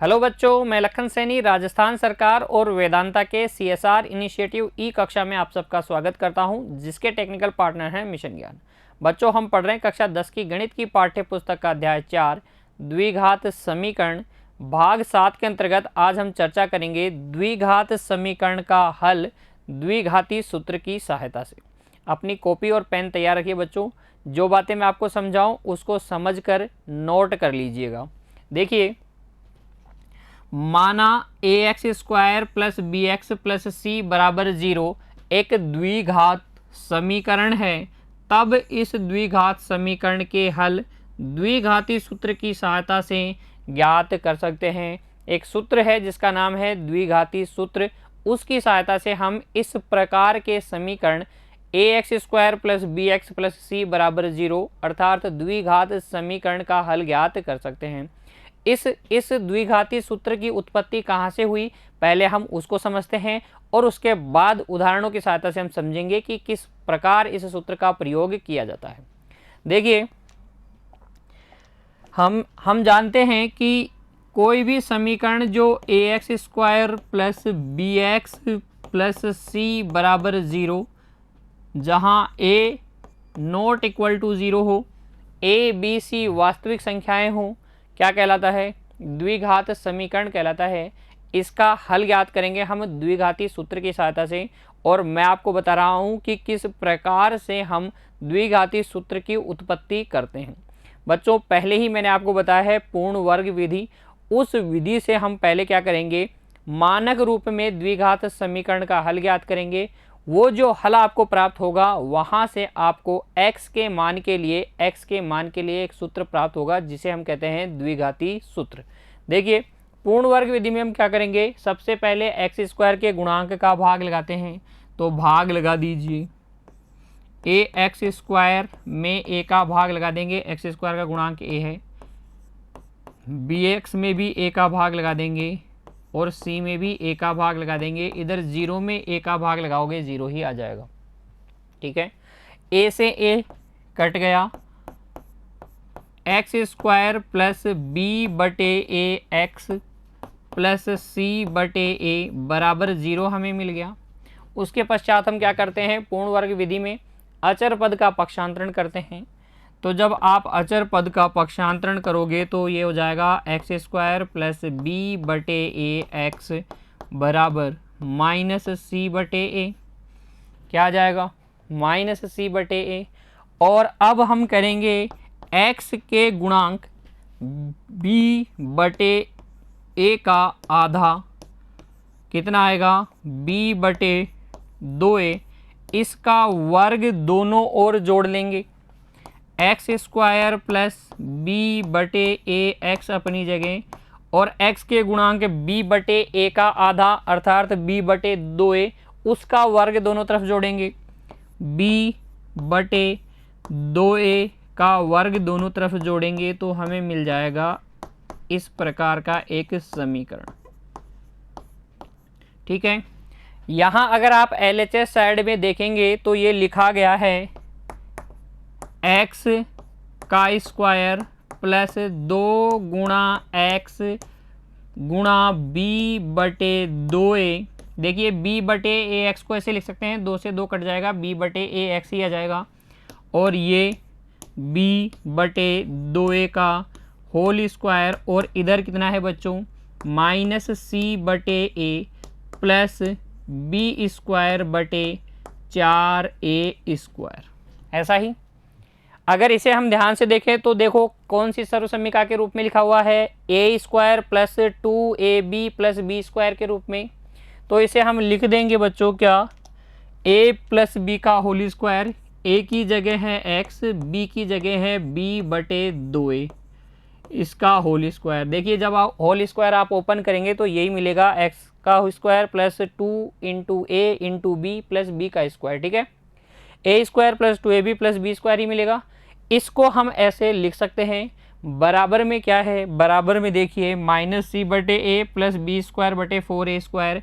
Hello बच्चों, मैं लखन सैनी राजस्थान सरकार और वेदांता के सीएसआर इनिशिएटिव ई कक्षा में आप सबका स्वागत करता हूं, जिसके टेक्निकल पार्टनर हैं मिशन ज्ञान। बच्चों, हम पढ़ रहे हैं कक्षा 10 की गणित की पाठ्य पुस्तक का अध्याय 4 द्विघात समीकरण भाग 7 के अंतर्गत आज हम चर्चा करेंगे द्विघात समीकरण का हल द्विघाती सूत्र की सहायता से। अपनी कॉपी और पेन तैयार रखिए बच्चों। जो बातें मैं आपको समझाऊँ उसको समझ कर नोट कर लीजिएगा। देखिए, माना a x square plus b x plus c बराबर 0 एक द्विघात समीकरण है, तब इस द्विघात समीकरण के हल द्विघाती सूत्र की सहायता से ज्ञात कर सकते हैं। एक सूत्र है जिसका नाम है द्विघाती सूत्र, उसकी सहायता से हम इस प्रकार के समीकरण a x square plus b x plus c बराबर 0 अर्थात द्विघात समीकरण का हल ज्ञात कर सकते हैं। इस द्विघाती सूत्र की उत्पत्ति कहाँ से हुई, पहले हम उसको समझते हैं और उसके बाद उदाहरणों की सहायता से हम समझेंगे कि किस प्रकार इस सूत्र का प्रयोग किया जाता है। देखिए, हम जानते हैं कि कोई भी समीकरण जो a x square plus b x plus c बराबर 0 जहाँ ए नॉट इक्वल टू 0 हो, ए बी सी वास्तविक संख्याएं हों, क्या कहलाता है? द्विघात समीकरण कहलाता है। इसका हल ज्ञात करेंगे हम द्विघाती सूत्र की सहायता से, और मैं आपको बता रहा हूं कि किस प्रकार से हम द्विघाती सूत्र की उत्पत्ति करते हैं। बच्चों, पहले ही मैंने आपको बताया है पूर्ण वर्ग विधि। उस विधि से हम पहले क्या करेंगे, मानक रूप में द्विघात समीकरण का हल ज्ञात करेंगे। वो जो हल आपको प्राप्त होगा वहाँ से आपको x के मान के लिए एक सूत्र प्राप्त होगा जिसे हम कहते हैं द्विघाती सूत्र। देखिए, पूर्ण वर्ग विधि में हम क्या करेंगे, सबसे पहले एक्स स्क्वायर के गुणांक का भाग लगाते हैं, तो भाग लगा दीजिए। ए एक्स स्क्वायर में ए का भाग लगा देंगे, एक्स स्क्वायर का गुणांक ए है। बी एक्स में भी ए का भाग लगा देंगे और सी में भी ए का भाग लगा देंगे। इधर 0 में ए का भाग लगाओगे 0 ही आ जाएगा। ठीक है, ए से ए कट गया, एक्स स्क्वायर प्लस बी बटे ए एक्स प्लस सी बटे ए बराबर 0 हमें मिल गया। उसके पश्चात हम क्या करते हैं, पूर्ण वर्ग विधि में अचर पद का पक्षांतरण करते हैं। तो जब आप अचर पद का पक्षांतरण करोगे तो ये हो जाएगा एक्स स्क्वायर प्लस बी बटे ए एक्स बराबर माइनस सी बटे ए। क्या आ जाएगा? माइनस सी बटे ए। और अब हम करेंगे एक्स के गुणांक बी बटे ए का आधा, कितना आएगा? बी बटे 2a। इसका वर्ग दोनों ओर जोड़ लेंगे, एक्स स्क्वायर प्लस बी बटे ए एक्स अपनी जगह, और x के गुणांक b बटे ए का आधा अर्थात b बटे 2a, उसका वर्ग दोनों तरफ जोड़ेंगे। b बटे 2a का वर्ग दोनों तरफ जोड़ेंगे तो हमें मिल जाएगा इस प्रकार का एक समीकरण। ठीक है, यहाँ अगर आप LHS साइड में देखेंगे तो ये लिखा गया है x का स्क्वायर प्लस 2 गुणा x गुणा b बटे 2a। देखिए, b बटे ए एक्स को ऐसे लिख सकते हैं, 2 से 2 कट जाएगा, b बटे ए एक्स ही आ जाएगा। और ये b बटे 2a का होल स्क्वायर, और इधर कितना है बच्चों, माइनस सी बटे ए प्लस बी स्क्वायर बटे 4a स्क्वायर। ऐसा ही अगर इसे हम ध्यान से देखें तो देखो कौन सी सर्वसमीका के रूप में लिखा हुआ है, a square plus 2ab plus b square के रूप में। तो इसे हम लिख देंगे बच्चों क्या, a प्लस बी का होल स्क्वायर, a की जगह है x, b की जगह है b बटे 2a, इसका होल स्क्वायर। देखिए, जब आप होल स्क्वायर आप ओपन करेंगे तो यही मिलेगा, x का square plus 2 into a into b plus b का स्क्वायर। ठीक है, a square plus 2ab plus b square ही मिलेगा। इसको हम ऐसे लिख सकते हैं, बराबर में क्या है, बराबर में देखिए माइनस सी बटे ए प्लस बी स्क्वायर बटे 4a स्क्वायर।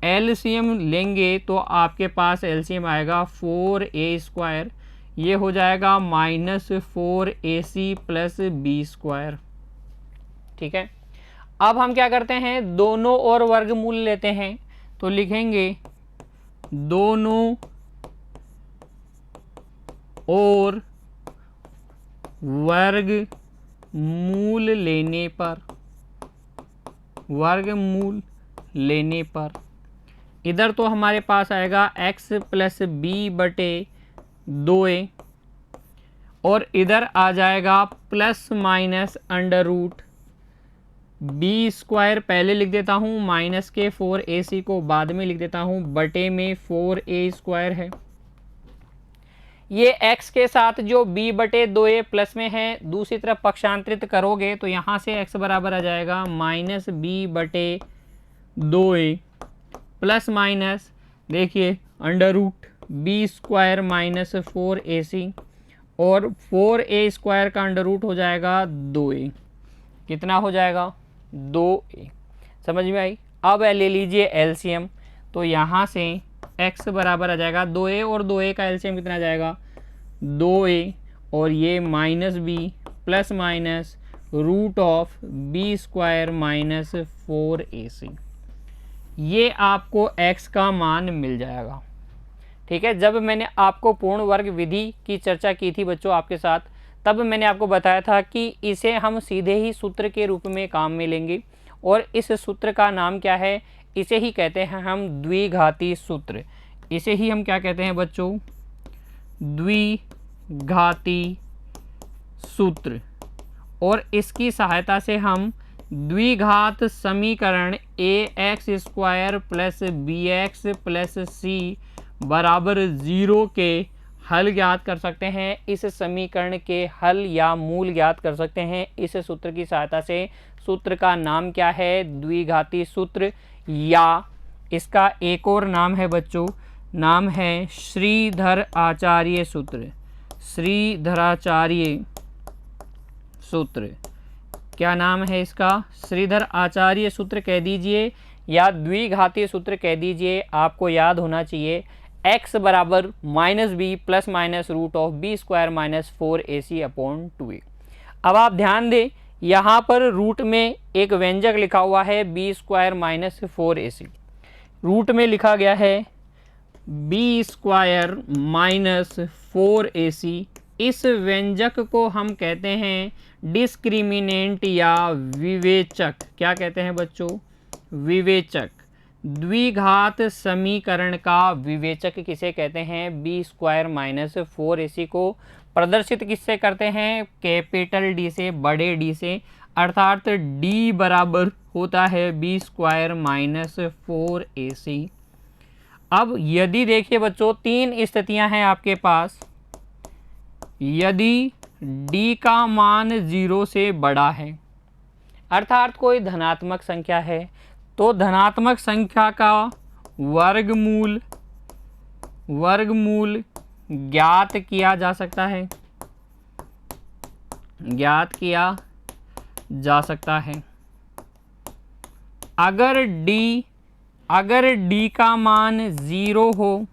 एलसीएम लेंगे तो आपके पास एलसीएम आएगा 4a स्क्वायर, ये हो जाएगा minus 4ac plus b square. ठीक है, अब हम क्या करते हैं, दोनों और वर्गमूल लेते हैं, तो लिखेंगे दोनों और वर्गमूल लेने पर इधर तो हमारे पास आएगा x प्लस बी बटे 2a और इधर आ जाएगा plus minus under root b square पहले लिख देता हूँ, माइनस के 4ac को बाद में लिख देता हूँ, बटे में 4a स्क्वायर है। ये x के साथ जो b बटे 2a प्लस में है, दूसरी तरफ पक्षांतरित करोगे तो यहाँ से x बराबर आ जाएगा माइनस बी बटे 2a प्लस माइनस देखिए under root b square minus 4ac और 4a स्क्वायर का अंडर रूट हो जाएगा 2a। कितना हो जाएगा, 2a। समझ में आई। अब ले लीजिए एलसीएम, तो यहाँ से x बराबर आ जाएगा 2a और 2a का एलसीएम कितना आ जाएगा, 2a और ये minus b plus minus root of b square minus 4ac, ये आपको x का मान मिल जाएगा। ठीक है, जब मैंने आपको पूर्ण वर्ग विधि की चर्चा की थी बच्चों आपके साथ, तब मैंने आपको बताया था कि इसे हम सीधे ही सूत्र के रूप में काम में लेंगे और इस सूत्र का नाम क्या है, इसे ही कहते हैं हम द्विघाती सूत्र। इसे ही हम क्या कहते हैं बच्चों, द्विघाती सूत्र। और इसकी सहायता से हम द्विघात समीकरण ax square plus bx plus c बराबर 0 के हल ज्ञात कर सकते हैं। इस समीकरण के हल या मूल ज्ञात कर सकते हैं इस सूत्र की सहायता से। सूत्र का नाम क्या है, द्विघाती सूत्र, या इसका एक और नाम है बच्चों, नाम है श्रीधर आचार्य सूत्र। श्रीधराचार्य सूत्र, क्या नाम है इसका, श्रीधर आचार्य सूत्र कह दीजिए या द्विघातीय सूत्र कह दीजिए। आपको याद होना चाहिए x बराबर minus b plus minus root of b square minus 4ac upon 2a। अब आप ध्यान दें, यहाँ पर रूट में एक व्यंजक लिखा हुआ है b square minus 4ac, root में लिखा गया है बी स्क्वायर माइनस 4ac। इस व्यंजक को हम कहते हैं डिस्क्रिमिनेंट या विवेचक। क्या कहते हैं बच्चों, विवेचक। द्विघात समीकरण का विवेचक किसे कहते हैं, बी स्क्वायर माइनस 4ac को प्रदर्शित किससे करते हैं, कैपिटल डी से, बड़े डी से, अर्थात d बराबर होता है बी स्क्वायर माइनस 4ac। अब यदि देखिए बच्चों, तीन स्थितियां हैं आपके पास। यदि d का मान 0 से बड़ा है, अर्थात कोई धनात्मक संख्या है, तो धनात्मक संख्या का वर्गमूल ज्ञात किया जा सकता है, ज्ञात किया जा सकता है। अगर d का मान 0 हो,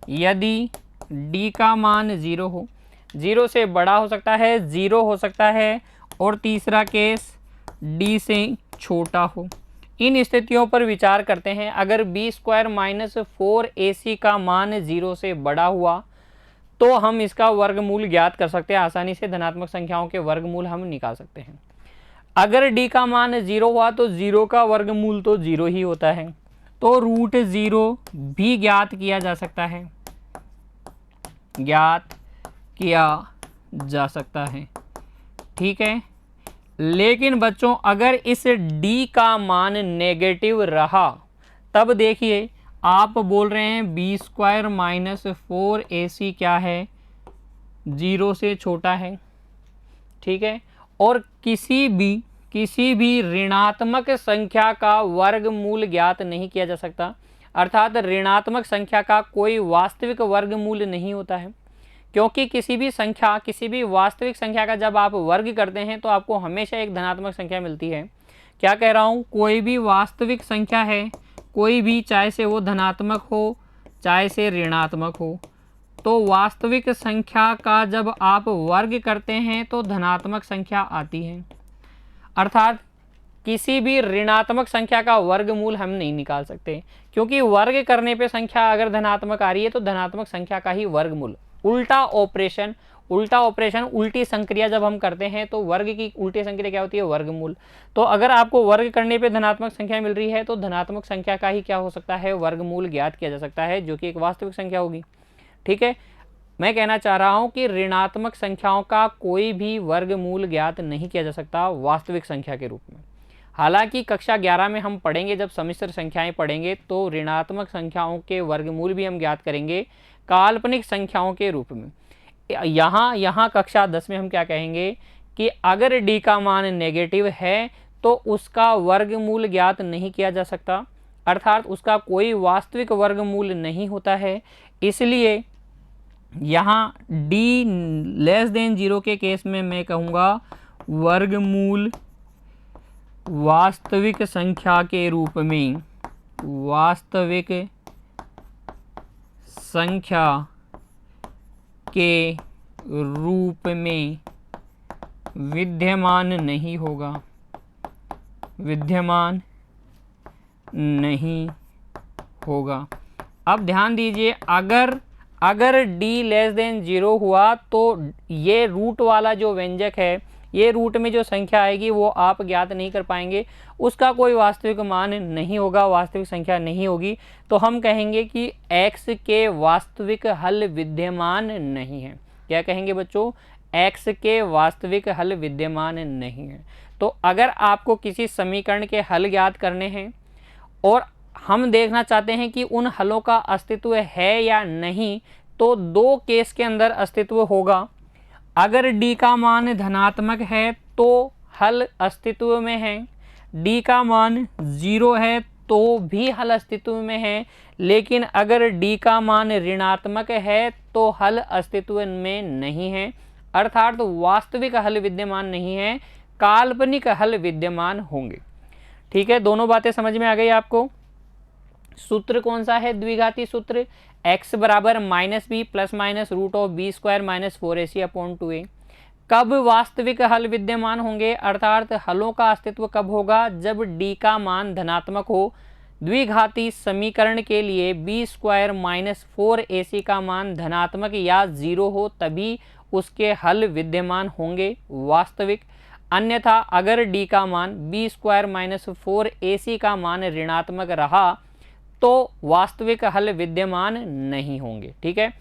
यदि d का मान 0 हो, 0 से बड़ा हो सकता है, 0 हो सकता है, और तीसरा केस d से छोटा हो। इन स्थितियों पर विचार करते हैं। अगर बी स्क्वायर माइनस 4ac का मान 0 से बड़ा हुआ तो हम इसका वर्गमूल ज्ञात कर सकते हैं आसानी से, धनात्मक संख्याओं के वर्गमूल हम निकाल सकते हैं। अगर d का मान 0 हुआ तो 0 का वर्गमूल तो 0 ही होता है, तो रूट 0 भी ज्ञात किया जा सकता है, ज्ञात किया जा सकता है। ठीक है, लेकिन बच्चों अगर इस d का मान नेगेटिव रहा, तब देखिए आप बोल रहे हैं बी स्क्वायर माइनस 4ac क्या है, 0 से छोटा है। ठीक है, और किसी भी ऋणात्मक संख्या का वर्गमूल ज्ञात नहीं किया जा सकता, अर्थात ऋणात्मक संख्या का कोई वास्तविक वर्गमूल नहीं होता है, क्योंकि किसी भी वास्तविक संख्या का जब आप वर्ग करते हैं तो आपको हमेशा एक धनात्मक संख्या मिलती है। क्या कह रहा हूँ, कोई भी वास्तविक संख्या है, कोई भी, चाहे से वो धनात्मक हो चाहे से ऋणात्मक हो, तो वास्तविक संख्या का जब आप वर्ग करते हैं तो धनात्मक संख्या आती है। अर्थात किसी भी ऋणात्मक संख्या का वर्गमूल हम नहीं निकाल सकते, क्योंकि वर्ग करने पे संख्या अगर धनात्मक आ रही है तो धनात्मक संख्या का ही वर्गमूल। उल्टा ऑपरेशन, उल्टी संक्रिया जब हम करते हैं तो वर्ग की उल्टी संक्रिया क्या होती है, वर्गमूल। तो अगर आपको वर्ग करने पे धनात्मक संख्या मिल रही है तो धनात्मक संख्या का ही क्या हो सकता है, वर्गमूल ज्ञात किया जा सकता है, जो कि एक वास्तविक संख्या होगी। ठीक है, मैं कहना चाह रहा हूं कि ऋणात्मक संख्याओं का कोई भी वर्गमूल ज्ञात नहीं किया जा सकता वास्तविक संख्या के रूप में। हालांकि कक्षा 11 में हम पढ़ेंगे, जब सम्मिश्र संख्याएं पढ़ेंगे तो ऋणात्मक संख्याओं के वर्गमूल भी हम ज्ञात करेंगे काल्पनिक संख्याओं के रूप में। यहाँ कक्षा 10 में हम क्या कहेंगे कि अगर d का मान नेगेटिव है तो उसका वर्गमूल ज्ञात नहीं किया जा सकता, अर्थात उसका कोई वास्तविक वर्गमूल नहीं होता है। इसलिए यहाँ d लेस देन 0 के केस में मैं कहूँगा वर्गमूल वास्तविक संख्या के रूप में, वास्तविक संख्या के रूप में विद्यमान नहीं होगा, विद्यमान नहीं होगा। अब ध्यान दीजिए, अगर d लेस देन 0 हुआ तो ये रूट वाला जो व्यंजक है, ये रूट में जो संख्या आएगी वो आप ज्ञात नहीं कर पाएंगे, उसका कोई वास्तविक मान नहीं होगा, वास्तविक संख्या नहीं होगी। तो हम कहेंगे कि x के वास्तविक हल विद्यमान नहीं है। क्या कहेंगे बच्चों, x के वास्तविक हल विद्यमान नहीं है। तो अगर आपको किसी समीकरण के हल ज्ञात करने हैं और हम देखना चाहते हैं कि उन हलों का अस्तित्व है या नहीं, तो दो केस के अंदर अस्तित्व होगा। अगर d का मान धनात्मक है तो हल अस्तित्व में है, d का मान 0 है तो भी हल अस्तित्व में है, लेकिन अगर d का मान ऋणात्मक है तो हल अस्तित्व में नहीं है, अर्थात वास्तविक हल विद्यमान नहीं है, काल्पनिक हल विद्यमान होंगे। ठीक है, दोनों बातें समझ में आ गई आपको। सूत्र कौन सा है, द्विघाती सूत्र, x बराबर -b plus minus root of b square minus 4ac upon 2a। कब वास्तविक हल विद्यमान होंगे, अर्थात हलों का अस्तित्व कब होगा, जब d का मान धनात्मक हो। द्विघाती समीकरण के लिए बी स्क्वायर माइनस 4ac का मान धनात्मक या 0 हो, तभी उसके हल विद्यमान होंगे वास्तविक। अन्यथा अगर d का मान बी स्क्वायर माइनस 4ac का मान ऋणात्मक रहा तो वास्तविक हल विद्यमान नहीं होंगे। ठीक है,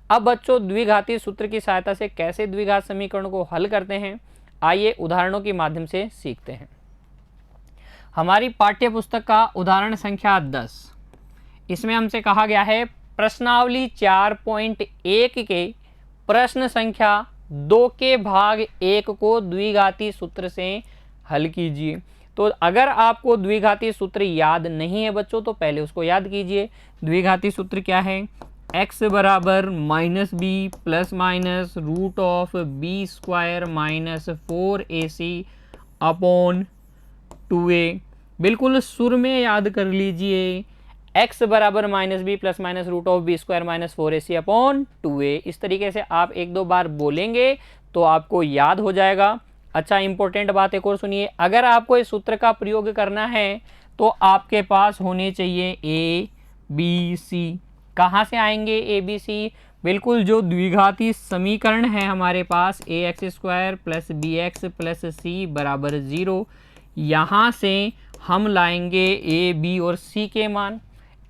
अब बच्चों द्विघाती सूत्र की सहायता से कैसे द्विघात समीकरण को हल करते हैं, आइए उदाहरणों के माध्यम से सीखते हैं। हमारी पाठ्य पुस्तक का उदाहरण संख्या 10, इसमें हमसे कहा गया है प्रश्नावली 4.1 के प्रश्न संख्या 2 के भाग 1 को द्विघाती सूत्र से हल कीजिए। तो अगर आपको द्विघाती सूत्र याद नहीं है बच्चों तो पहले उसको याद कीजिए। द्विघाती सूत्र क्या है, x बराबर -b plus minus root of b square minus 4ac upon 2a। बिल्कुल सुर में याद कर लीजिए, x बराबर -b plus minus root of b square minus 4ac upon 2a। इस तरीके से आप एक दो बार बोलेंगे तो आपको याद हो जाएगा। अच्छा, इंपॉर्टेंट बात एक और सुनिए, अगर आपको इस सूत्र का प्रयोग करना है तो आपके पास होने चाहिए a b c। कहाँ से आएंगे a b c, बिल्कुल जो द्विघाती समीकरण है हमारे पास ax square plus bx plus c बराबर 0, यहाँ से हम लाएंगे a b और c के मान।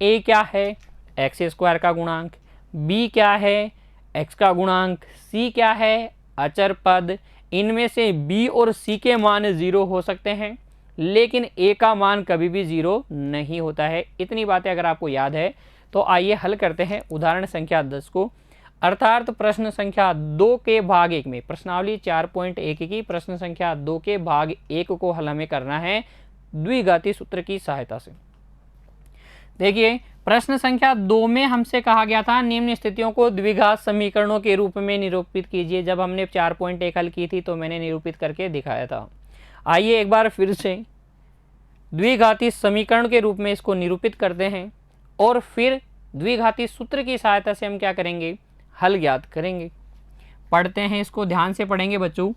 a क्या है, x स्क्वायर का गुणांक, b क्या है, x का गुणांक, c क्या है, अचर पद। इनमें से b और c के मान 0 हो सकते हैं, लेकिन a का मान कभी भी 0 नहीं होता है। इतनी बातें अगर आपको याद है तो आइए हल करते हैं उदाहरण संख्या 10 को, अर्थात प्रश्न संख्या 2 के भाग 1 में, प्रश्नावली 4.1 की प्रश्न संख्या 2 के भाग 1 को हल हमें करना है द्विघाती सूत्र की सहायता से। देखिए, प्रश्न संख्या 2 में हमसे कहा गया था निम्न स्थितियों को द्विघात समीकरणों के रूप में निरूपित कीजिए। जब हमने 4.1 हल की थी तो मैंने निरूपित करके दिखाया था। आइए एक बार फिर से द्विघाती समीकरण के रूप में इसको निरूपित करते हैं और फिर द्विघाती सूत्र की सहायता से हम क्या करेंगे, हल ज्ञात करेंगे। पढ़ते हैं, इसको ध्यान से पढ़ेंगे बच्चों।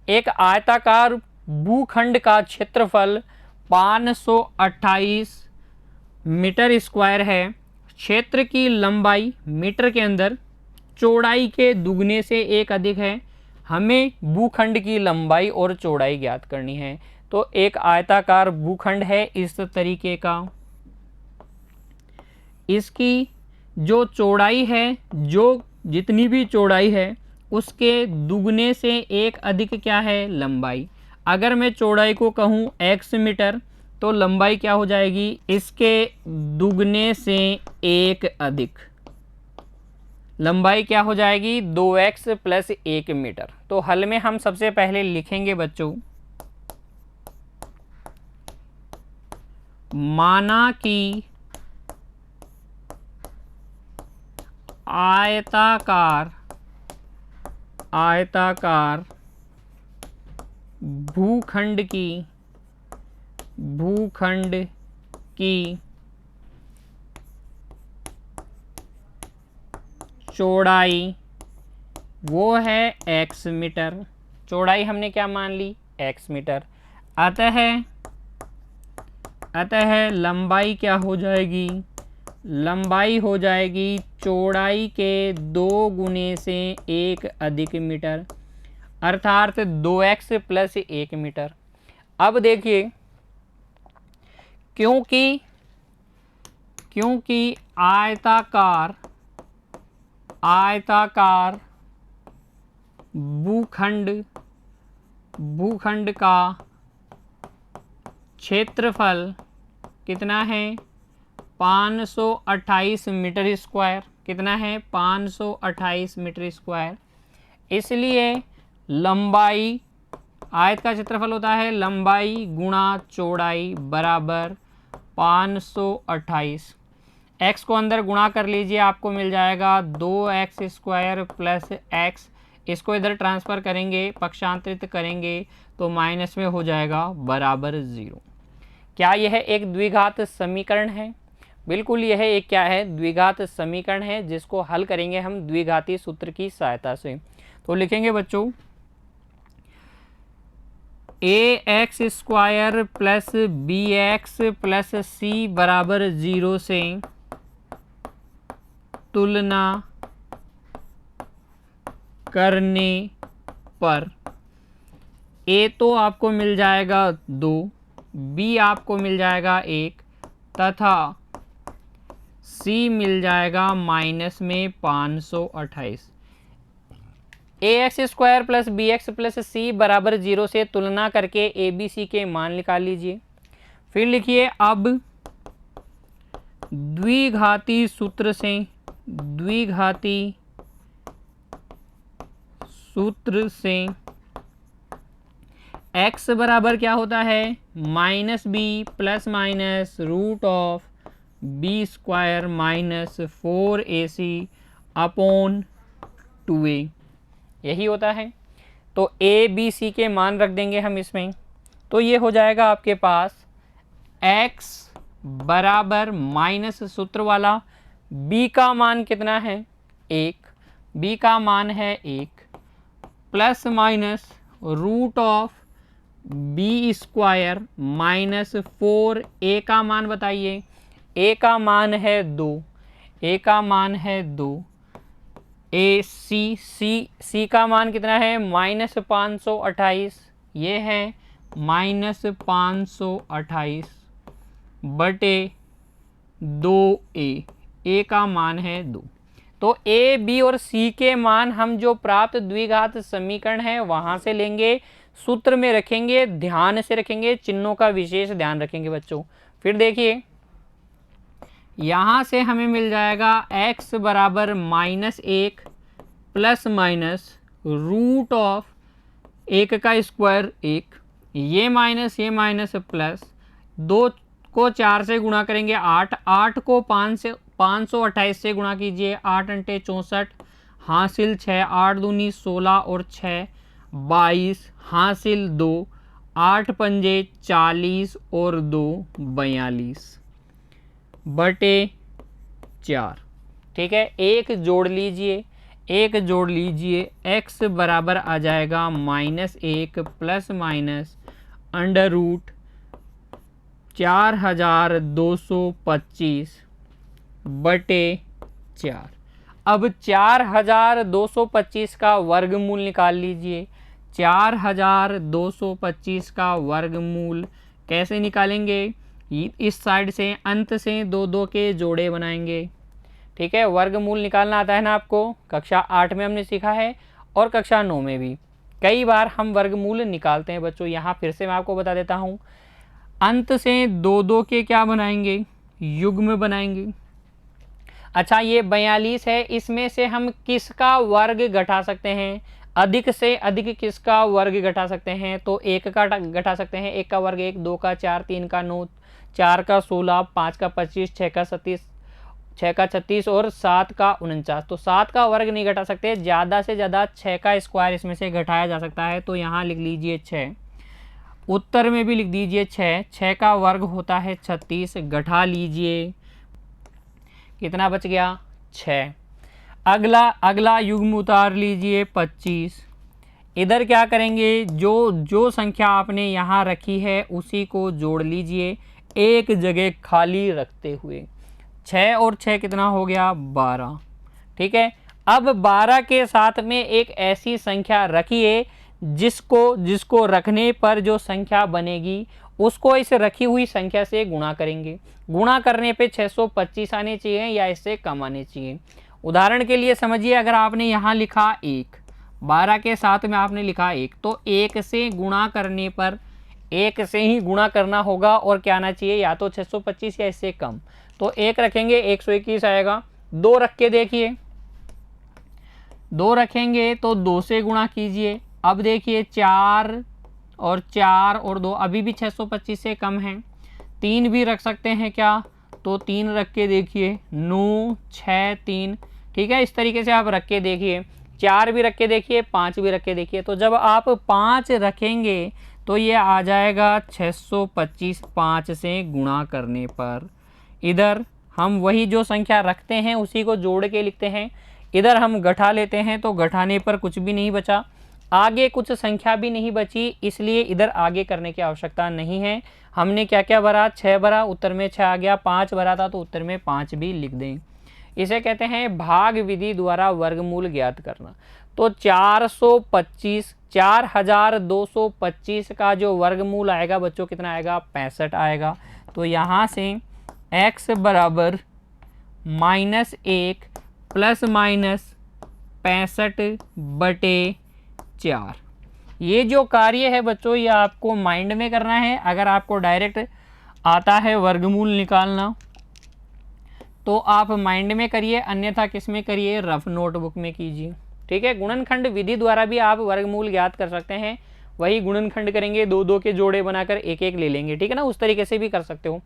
एक आयताकार भूखंड का क्षेत्रफल 528 मीटर स्क्वायर है। क्षेत्र की लंबाई मीटर के अंदर चौड़ाई के दुगने से एक अधिक है। हमें भूखंड की लंबाई और चौड़ाई ज्ञात करनी है। तो एक आयताकार भूखंड है इस तरीके का, इसकी जो चौड़ाई है, जो जितनी भी चौड़ाई है उसके दुगने से एक अधिक क्या है, लंबाई। अगर मैं चौड़ाई को कहूँ x मीटर तो लंबाई क्या हो जाएगी, इसके दुगने से एक अधिक, लंबाई क्या हो जाएगी 2x प्लस 1 मीटर। तो हल में हम सबसे पहले लिखेंगे बच्चों, माना कि आयताकार भूखंड की चौड़ाई वो है x मीटर। चौड़ाई हमने क्या मान ली, x मीटर। अतः लंबाई क्या हो जाएगी, लंबाई हो जाएगी चौड़ाई के 2 गुने से एक अधिक मीटर, अर्थात 2x प्लस 1 मीटर। अब देखिए, क्योंकि आयताकार भूखंड का क्षेत्रफल कितना है, 528 मीटर स्क्वायर। कितना है, 528 मीटर स्क्वायर। इसलिए लंबाई, आयत का क्षेत्रफल होता है लंबाई गुणा चौड़ाई बराबर 528। x को अंदर गुणा कर लीजिए, आपको मिल जाएगा 2x स्क्वायर प्लस x। इसको इधर ट्रांसफ़र करेंगे, पक्षांतरित करेंगे तो माइनस में हो जाएगा बराबर 0। क्या यह एक द्विघात समीकरण है? बिल्कुल, यह एक क्या है, द्विघात समीकरण है, जिसको हल करेंगे हम द्विघाती सूत्र की सहायता से। तो लिखेंगे बच्चों, ax square plus bx plus c बराबर 0 से तुलना करने पर a तो आपको मिल जाएगा 2, b आपको मिल जाएगा 1 तथा c मिल जाएगा माइनस में 528। ax square plus bx plus c बराबर 0 से तुलना करके a b c के मान निकाल लीजिए। फिर लिखिए, अब द्विघाती सूत्र से x बराबर क्या होता है, minus b plus minus root of b square minus 4ac upon 2a, यही होता है। तो a b c के मान रख देंगे हम इसमें। तो ये हो जाएगा आपके पास x बराबर माइनस सूत्र वाला, b का मान कितना है 1, b का मान है 1 plus minus root of b square minus 4, a का मान बताइए, a का मान है 2, a का मान है 2, a c का मान कितना है माइनस 528, ये है माइनस 528 बटे 2a, a का मान है 2। तो a b और c के मान हम जो प्राप्त द्विघात समीकरण है वहां से लेंगे, सूत्र में रखेंगे, ध्यान से रखेंगे, चिन्हों का विशेष ध्यान रखेंगे बच्चों। फिर देखिए, यहाँ से हमें मिल जाएगा x बराबर minus 1 plus minus root of 1 का स्क्वायर 1, ये माइनस प्लस 2 को 4 से गुणा करेंगे 8, 8 को 528 से गुणा कीजिए, 8 अंटे 64 हासिल 6, 8 दूनी 16 और 6 22 हासिल 2, 8 पंजे 40 और 2 42 बटे 4। ठीक है, एक जोड़ लीजिए, x बराबर आ जाएगा -1 प्लस माइनस अंडर रूट 4225/4। अब 4225 का वर्गमूल निकाल लीजिए। 4225 का वर्गमूल कैसे निकालेंगे? इस साइड से अंत से दो दो के जोड़े बनाएंगे। ठीक है, वर्गमूल निकालना आता है ना आपको, कक्षा 8 में हमने सीखा है और कक्षा 9 में भी कई बार हम वर्गमूल निकालते हैं बच्चों। यहाँ फिर से मैं आपको बता देता हूँ, अंत से दो दो के क्या बनाएंगे? युग्म बनाएंगे। अच्छा, ये 42 है, इसमें से हम किसका वर्ग घटा सकते हैं? अधिक से अधिक किसका वर्ग घटा सकते हैं? तो 1 का घटा सकते हैं। 1 का वर्ग 1, 2 का 4, 3 का 9, 4 का 16, 5 का 25, 6 का 37, 6 का 36 और 7 का 49। तो 7 का वर्ग नहीं घटा सकते, ज़्यादा से ज़्यादा 6 का स्क्वायर इसमें से घटाया जा सकता है। तो यहाँ लिख लीजिए 6, उत्तर में भी लिख दीजिए 6। 6 का वर्ग होता है 36, घटा लीजिए, कितना बच गया? 6। अगला युग्म उतार लीजिए 25। इधर क्या करेंगे? जो संख्या आपने यहाँ रखी है उसी को जोड़ लीजिए, एक जगह खाली रखते हुए। 6 और 6 कितना हो गया? 12। ठीक है, अब 12 के साथ में एक ऐसी संख्या रखिए जिसको रखने पर जो संख्या बनेगी उसको इस रखी हुई संख्या से गुणा करेंगे। गुणा करने पे 625 आने चाहिए या इससे कम आने चाहिए। उदाहरण के लिए समझिए, अगर आपने यहाँ लिखा 1, 12 के साथ में आपने लिखा 1, तो 1 से गुणा करने पर 1 से ही गुणा करना होगा और क्या आना चाहिए? या तो 625 या इससे कम। तो 1 रखेंगे 121 आएगा। 2 रख के देखिए, 2 रखेंगे तो 2 से गुणा कीजिए। अब देखिए 4 और 2 अभी भी 625 से कम है। 3 भी रख सकते हैं क्या? तो 3 रख के देखिए, 9, 6, 3। ठीक है, इस तरीके से आप रख के देखिए। 4 भी रख के देखिए, 5 भी रख के देखिए। तो जब आप 5 रखेंगे तो ये आ जाएगा 625 5 से गुणा करने पर। इधर हम वही जो संख्या रखते हैं उसी को जोड़ के लिखते हैं, इधर हम घटा लेते हैं तो घटाने पर कुछ भी नहीं बचा, आगे कुछ संख्या भी नहीं बची, इसलिए इधर आगे करने की आवश्यकता नहीं है। हमने क्या क्या भरा? 6 भरा, उत्तर में 6 आ गया। 5 भरा था तो उत्तर में 5 भी लिख दें। इसे कहते हैं भाग विधि द्वारा वर्गमूल ज्ञात करना। तो 4225 का जो वर्गमूल आएगा बच्चों कितना आएगा? 65 आएगा। तो यहाँ से x बराबर -1 ± 65/4। ये जो कार्य है बच्चों ये आपको माइंड में करना है। अगर आपको डायरेक्ट आता है वर्गमूल निकालना तो आप माइंड में करिए, अन्यथा किस में करिए? रफ नोटबुक में कीजिए। ठीक है, गुणनखंड विधि द्वारा भी आप वर्गमूल ज्ञात कर सकते हैं। वही गुणनखंड करेंगे, 2 के जोड़े बनाकर 1 ले लेंगे। ठीक है ना, उस तरीके से भी कर सकते हो,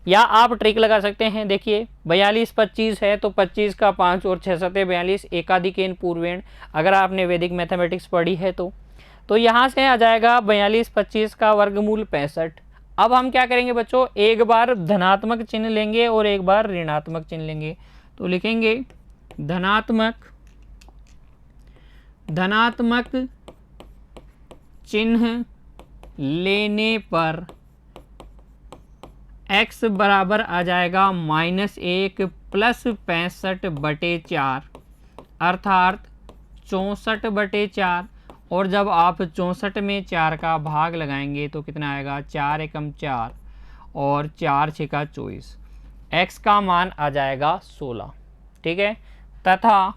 या आप ट्रिक लगा सकते हैं। देखिए 42 25 है तो 25 का 5 और 6 7 42, एकाधिकेन पूर्वेण, अगर आपने वैदिक मैथमेटिक्स पढ़ी है तो यहाँ से आ जाएगा 42 25 का वर्गमूल 65। अब हम क्या करेंगे बच्चों? एक बार धनात्मक चिन्ह लेंगे और एक बार ऋणात्मक चिन्ह लेंगे। तो लिखेंगे धनात्मक चिन्ह लेने पर x बराबर आ जाएगा -1 + 65/4 अर्थात 64/4। और जब आप 64 में 4 का भाग लगाएंगे तो कितना आएगा? 4 एकम 4 और 4 छेका 24। x का मान आ जाएगा 16। ठीक है, तथा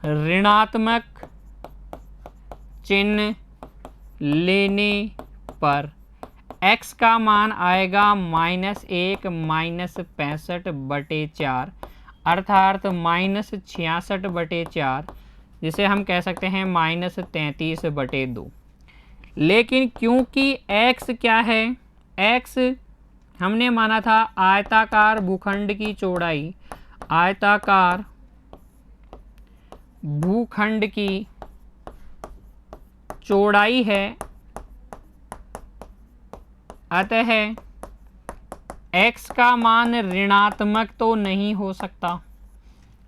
ऋणात्मक चिन्ह लेने पर x का मान आएगा -1 - 65/4 अर्थात -66/4, जिसे हम कह सकते हैं -33/2। लेकिन क्योंकि x क्या है? x हमने माना था आयताकार भूखंड की चौड़ाई, आयताकार भूखंड की चौड़ाई है, अतः x का मान ऋणात्मक तो नहीं हो सकता।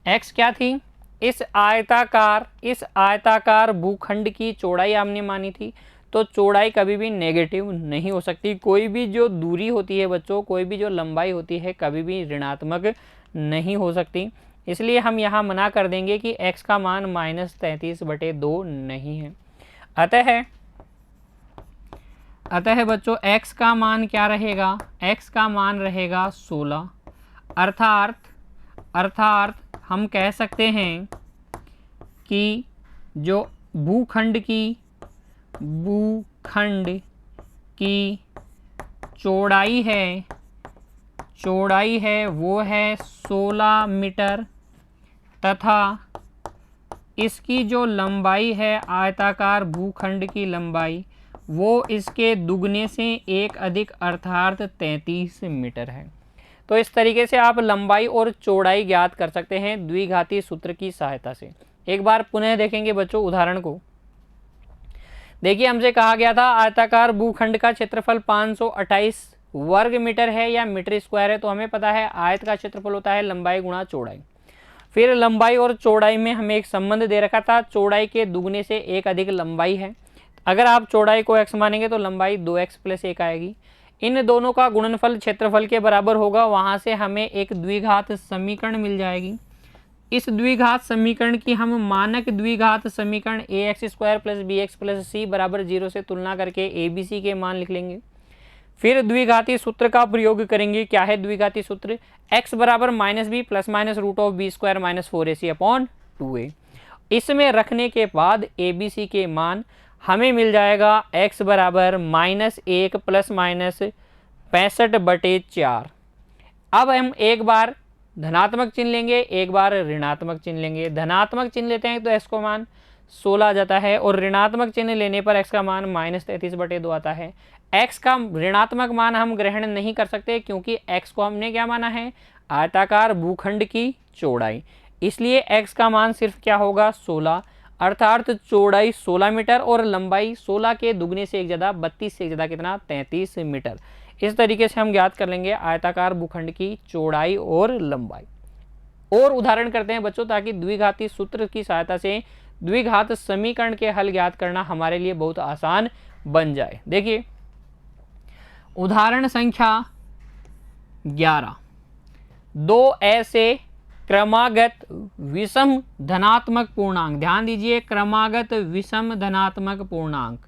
x क्या थी? इस आयताकार भूखंड की चौड़ाई हमने मानी थी, तो चौड़ाई कभी भी नेगेटिव नहीं हो सकती। कोई भी जो दूरी होती है बच्चों, कोई भी जो लंबाई होती है कभी भी ऋणात्मक नहीं हो सकती। इसलिए हम यहाँ मना कर देंगे कि x का मान -33/2 नहीं है। अतः बच्चों x का मान क्या रहेगा, x का मान रहेगा 16। अर्थात हम कह सकते हैं कि जो भूखंड की चौड़ाई है वो है 16 मीटर तथा इसकी जो लंबाई है, आयताकार भूखंड की लंबाई, वो इसके दुगने से एक अधिक अर्थात 33 मीटर है। तो इस तरीके से आप लंबाई और चौड़ाई ज्ञात कर सकते हैं द्विघाती सूत्र की सहायता से। एक बार पुनः देखेंगे बच्चों उदाहरण को। देखिए, हमसे कहा गया था आयताकार भूखंड का क्षेत्रफल 528 वर्ग मीटर है या मीटर स्क्वायर है। तो हमें पता है आयत का क्षेत्रफल होता है लंबाई गुणा चौड़ाई। फिर लंबाई और चौड़ाई में हमें एक संबंध दे रखा था, चौड़ाई के दुगने से एक अधिक लंबाई है। अगर आप चौड़ाई को x मानेंगे तो लंबाई 2x + 1 आएगी। इन दोनों का गुणनफल क्षेत्रफल के बराबर होगा। वहां से हमें एक द्विघात समीकरण मिल जाएगी। इस द्विघात समीकरण की हम मानक द्विघात समीकरण ax² + bx + c = 0 से तुलना करके abc के मान लिख लेंगे। फिर द्विघाती सूत्र का प्रयोग करेंगे। क्या है द्विघाती सूत्र? x बराबर -b + -√b² - 4ac/2a। इसमें रखने के बाद abc के मान हमें मिल जाएगा x बराबर -1 ± 65/4। अब हम एक बार धनात्मक चिन्ह लेंगे, एक बार ऋणात्मक चिन्ह लेंगे। धनात्मक चिन्ह लेते हैं तो x को मान 16 आ जाता है और ऋणात्मक चिन्ह लेने पर x का मान -33/2 आता है। x का ऋणात्मक मान हम ग्रहण नहीं कर सकते क्योंकि x को हमने क्या माना है, आयताकार भूखंड की चौड़ाई। इसलिए x का मान सिर्फ क्या होगा, 16। अर्थात चौड़ाई 16 मीटर और लंबाई 16 के दुगने से एक ज़्यादा 32 से एक ज़्यादा कितना, 33 मीटर। इस तरीके से हम ज्ञात कर लेंगे आयताकार भूखंड की चौड़ाई और लंबाई। और उदाहरण करते हैं बच्चों, ताकि द्विघाती सूत्र की सहायता से द्विघात समीकरण के हल ज्ञात करना हमारे लिए बहुत आसान बन जाए। देखिए उदाहरण संख्या 11। दो ऐसे क्रमागत विषम धनात्मक पूर्णांक, ध्यान दीजिए क्रमागत विषम धनात्मक पूर्णांक।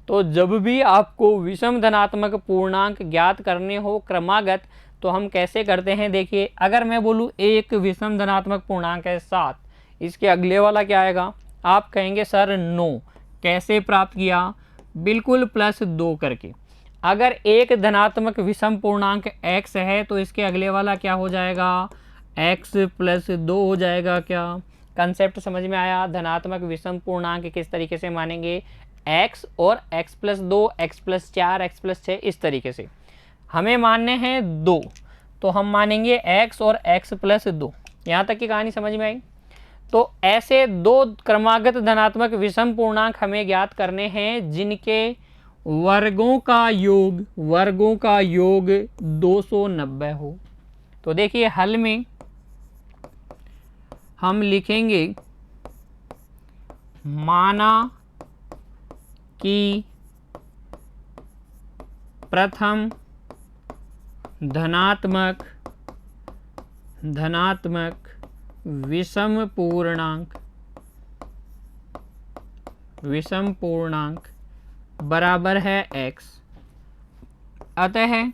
तो जब भी आपको विषम धनात्मक पूर्णांक ज्ञात करने हो क्रमागत, तो हम कैसे करते हैं? देखिए, अगर मैं बोलूँ एक विषम धनात्मक पूर्णांक है 7, इसके अगले वाला क्या आएगा? आप कहेंगे सर 9। कैसे प्राप्त किया? बिल्कुल +2 करके। अगर एक धनात्मक विषम पूर्णांक x है तो इसके अगले वाला क्या हो जाएगा? x + 2 हो जाएगा। क्या कंसेप्ट समझ में आया? धनात्मक विषम पूर्णांक किस तरीके से मानेंगे? x और x + 2, x + 4, x + 6, इस तरीके से हमें मानने हैं 2, तो हम मानेंगे x और x + 2। यहाँ तक की कहानी समझ में आई? तो ऐसे दो क्रमागत धनात्मक विषम पूर्णांक हमें ज्ञात करने हैं जिनके वर्गों का योग 290 हो। तो देखिए हल में हम लिखेंगे, माना कि प्रथम धनात्मक विषम पूर्णांक बराबर है x। अतः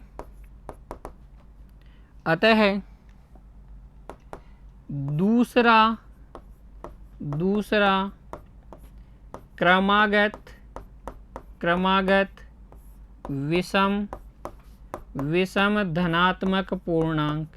दूसरा क्रमागत विषम धनात्मक पूर्णांक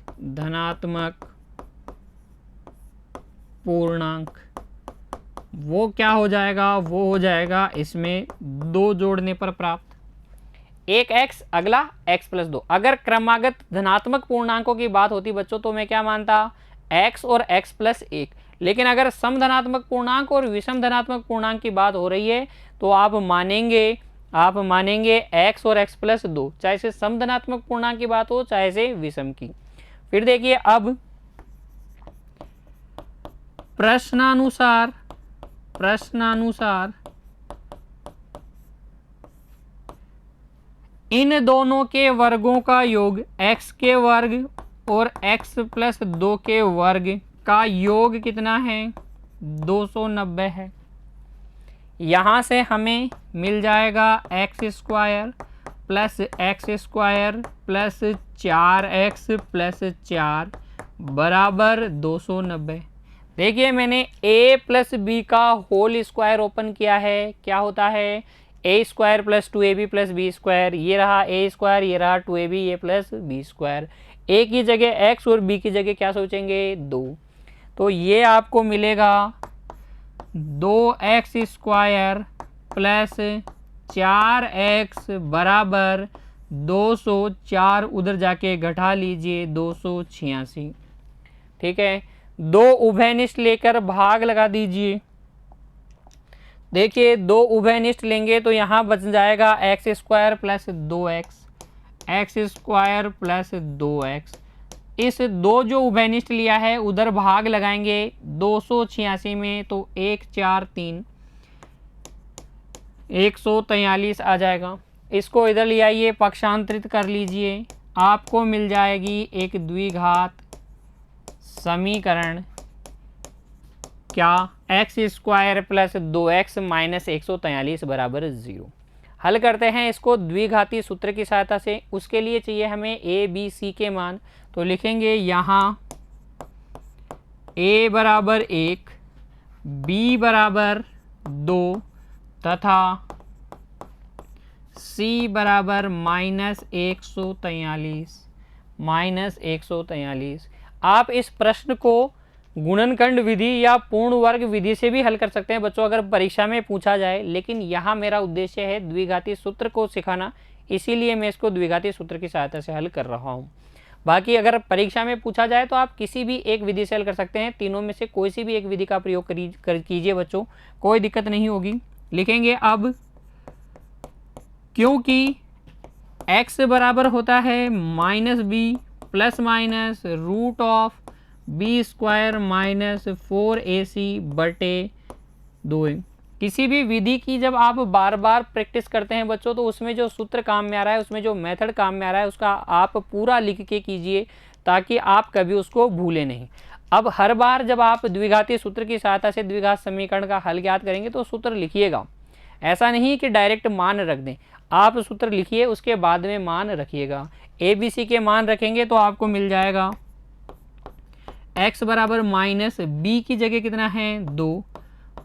वो क्या हो जाएगा? वो हो जाएगा इसमें 2 जोड़ने पर प्राप्त। एक x, अगला x + 2। अगर क्रमागत धनात्मक पूर्णांकों की बात होती बच्चों तो मैं क्या मानता? x और x + 1। लेकिन अगर सम धनात्मक पूर्णांक और विषम धनात्मक पूर्णांक की बात हो रही है तो आप मानेंगे x और x + 2, चाहे से सम धनात्मक पूर्णांक की बात हो चाहे से विषम की। फिर देखिए अब प्रश्नानुसार इन दोनों के वर्गों का योग x के वर्ग और x प्लस 2 के वर्ग का योग कितना है 290 है। यहाँ से हमें मिल जाएगा x square plus 4x plus 4 बराबर 290। देखिए मैंने a प्लस बी का होल स्क्वायर ओपन किया है, क्या होता है a square plus 2ab plus b square, ये रहा a स्क्वायर, ये रहा 2ab ये प्लस बी स्क्वायर। a की जगह x और b की जगह क्या सोचेंगे 2, तो ये आपको मिलेगा 2x स्क्वायर प्लस 4x बराबर 204, उधर जाके घटा लीजिए 286। ठीक है, दो उभयनिष्ठ लेकर भाग लगा दीजिए। देखिए दो उभयनिष्ठ लेंगे तो यहाँ बच जाएगा x square plus 2x, x square plus 2x। इस दो जो उभयनिष्ठ लिया है उधर भाग लगाएंगे 286 में, तो 1 4 3 143 आ जाएगा। इसको इधर ले आइए, पक्षांतरित कर लीजिए, आपको मिल जाएगी एक द्विघात समीकरण, क्या x square plus 2x minus 143 बराबर 0। हल करते हैं इसको द्विघाती सूत्र की सहायता से। उसके लिए चाहिए हमें a b c के मान, तो लिखेंगे यहाँ a बराबर 1, b बराबर 2 तथा c बराबर माइनस 143। आप इस प्रश्न को गुणनखंड विधि या पूर्ण वर्ग विधि से भी हल कर सकते हैं बच्चों, अगर परीक्षा में पूछा जाए, लेकिन यहाँ मेरा उद्देश्य है द्विघाती सूत्र को सिखाना, इसीलिए मैं इसको द्विघाती सूत्र की सहायता से हल कर रहा हूँ। बाकी अगर परीक्षा में पूछा जाए तो आप किसी भी एक विधि से हल कर सकते हैं, तीनों में से कोई सी भी एक विधि का प्रयोग कीजिए बच्चों, कोई दिक्कत नहीं होगी। लिखेंगे अब, क्योंकि x बराबर होता है minus b plus minus root of b square minus 4ac बटे 2। किसी भी विधि की जब आप बार बार प्रैक्टिस करते हैं बच्चों, तो उसमें जो सूत्र काम में आ रहा है, उसमें जो मेथड काम में आ रहा है, उसका आप पूरा लिख के कीजिए ताकि आप कभी उसको भूलें नहीं। अब हर बार जब आप द्विघाती सूत्र की सहायता से द्विघात समीकरण का हल ज्ञात करेंगे तो सूत्र लिखिएगा, ऐसा नहीं कि डायरेक्ट मान रख दें, आप सूत्र लिखिए उसके बाद में मान रखिएगा। ए बी सी के मान रखेंगे तो आपको मिल जाएगा x बराबर माइनस बी की जगह कितना है 2,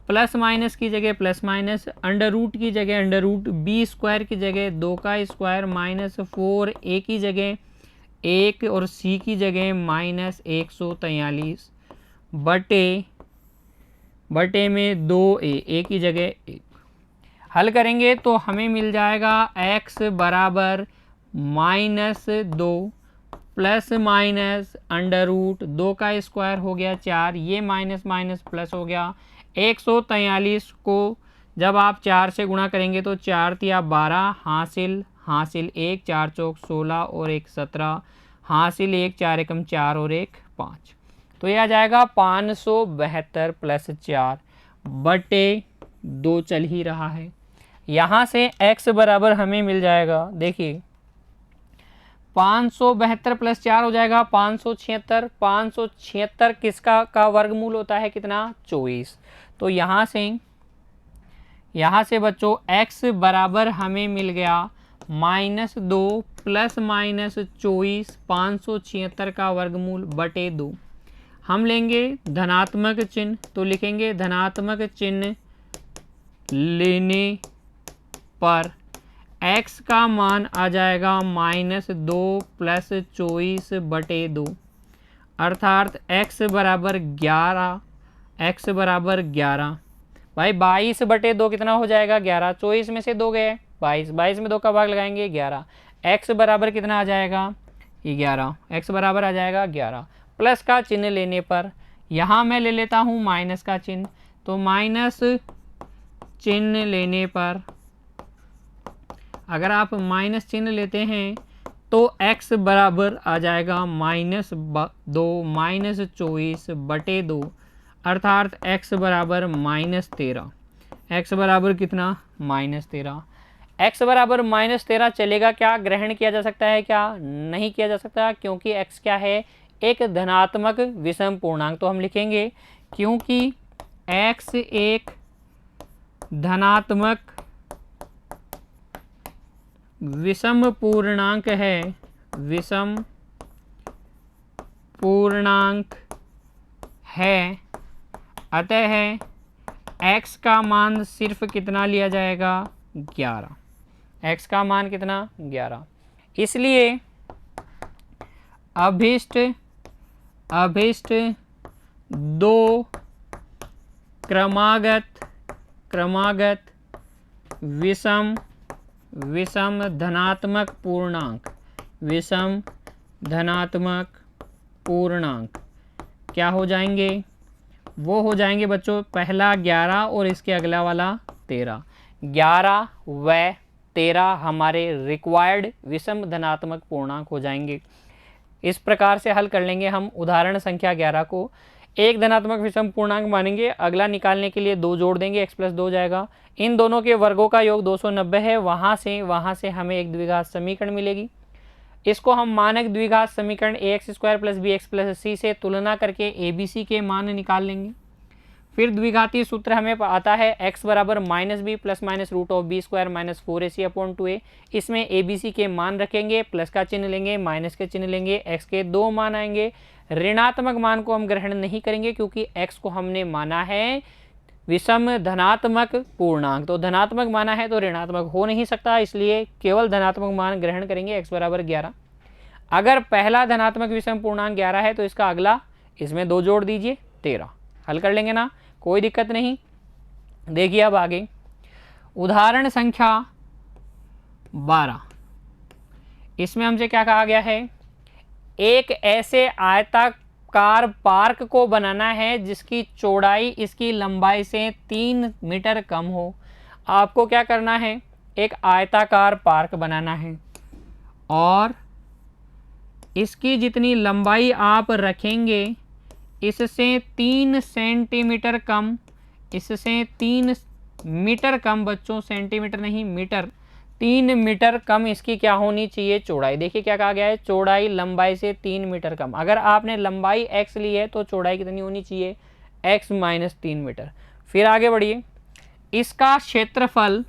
प्लस माइनस की जगह प्लस माइनस, अंडर रूट की जगह अंडर रूट, बी स्क्वायर की जगह 2 का स्क्वायर माइनस 4, a की जगह 1 और c की जगह माइनस 143 बटे में 2a की जगह 1। हल करेंगे तो हमें मिल जाएगा x बराबर minus 2 plus minus under root 2 का स्क्वायर हो गया 4, ये माइनस माइनस प्लस हो गया 143 को जब आप 4 से गुणा करेंगे तो 4 तिया 12, हासिल 1, 4 चौक 16 और 1 17, हासिल 1, 4 एकम 4 और 1 5, तो यह आ जाएगा 572 प्लस 4 बटे 2 चल ही रहा है। यहाँ से x बराबर हमें मिल जाएगा, देखिए 572 प्लस 4 हो जाएगा 576। 576 किसका का वर्गमूल होता है कितना 24, तो यहाँ से बच्चों x बराबर हमें मिल गया -2 प्लस माइनस 24, 576 का वर्गमूल बटे 2। हम लेंगे धनात्मक चिन्ह, तो लिखेंगे धनात्मक चिन्ह लेने पर x का मान आ जाएगा -2 प्लस 24 बटे 2, अर्थात x बराबर 11। x बराबर 11 भाई 22 बटे 2 कितना हो जाएगा 11, 24 में से 2 गए 22, 22 में 2 का भाग लगाएंगे 11, x बराबर कितना आ जाएगा 11, x बराबर आ जाएगा 11। प्लस का चिन्ह लेने पर यहाँ मैं ले लेता हूँ माइनस का चिन्ह, तो माइनस चिन्ह लेने पर अगर आप माइनस चिन्ह लेते हैं तो x बराबर आ जाएगा -2 माइनस 24 बटे 2, अर्थात x बराबर -13। x बराबर कितना -13। x बराबर -13 चलेगा क्या, ग्रहण किया जा सकता है क्या, नहीं किया जा सकता, क्योंकि x क्या है, एक धनात्मक विषम पूर्णांक। तो हम लिखेंगे क्योंकि x एक धनात्मक विषम पूर्णांक है, विषम पूर्णांक है, अतः x का मान सिर्फ कितना लिया जाएगा, 11। x का मान कितना, 11। इसलिए अभिष्ट दो क्रमागत विषम धनात्मक पूर्णांक क्या हो जाएंगे, वो हो जाएंगे बच्चों, पहला 11 और इसके अगला वाला 13। 11 व 13 हमारे रिक्वायर्ड विषम धनात्मक पूर्णांक हो जाएंगे। इस प्रकार से हल कर लेंगे हम उदाहरण संख्या 11 को। एक धनात्मक विषम पूर्णांक मानेंगे, अगला निकालने के लिए 2 जोड़ देंगे, x + 2 जाएगा। इन दोनों के वर्गों का योग 290 है। वहाँ से हमें एक द्विघात समीकरण मिलेगी। इसको हम मानक द्विघात समीकरण ax² + bx + c से तुलना करके abc के मान निकाल लेंगे। फिर द्विघातीय सूत्र हमें आता है x बराबर -b + -√b² - 4ac/2a। इसमें abc के मान रखेंगे, प्लस का चिन्ह लेंगे, माइनस के चिन्ह लेंगे, x के 2 मान आएंगे। ऋणात्मक मान को हम ग्रहण नहीं करेंगे क्योंकि x को हमने माना है विषम धनात्मक पूर्णांक, तो धनात्मक माना है तो ऋणात्मक हो नहीं सकता, इसलिए केवल धनात्मक मान ग्रहण करेंगे, x बराबर 11। अगर पहला धनात्मक विषम पूर्णांक 11 है तो इसका अगला, इसमें 2 जोड़ दीजिए, 13। हल कर लेंगे ना, कोई दिक्कत नहीं। देखिए अब आगे उदाहरण संख्या 12। इसमें हमसे क्या कहा गया है, एक ऐसे आयताकार पार्क को बनाना है जिसकी चौड़ाई इसकी लंबाई से 3 मीटर कम हो। आपको क्या करना है, एक आयताकार पार्क बनाना है और इसकी जितनी लंबाई आप रखेंगे इससे 3 सेंटीमीटर कम, इससे 3 मीटर कम बच्चों, सेंटीमीटर नहीं मीटर, 3 मीटर कम इसकी क्या होनी चाहिए, चौड़ाई। देखिए क्या कहा गया है, चौड़ाई लंबाई से 3 मीटर कम। अगर आपने लंबाई x ली है तो चौड़ाई कितनी होनी चाहिए, x - 3 मीटर। फिर आगे बढ़िए, इसका क्षेत्रफल,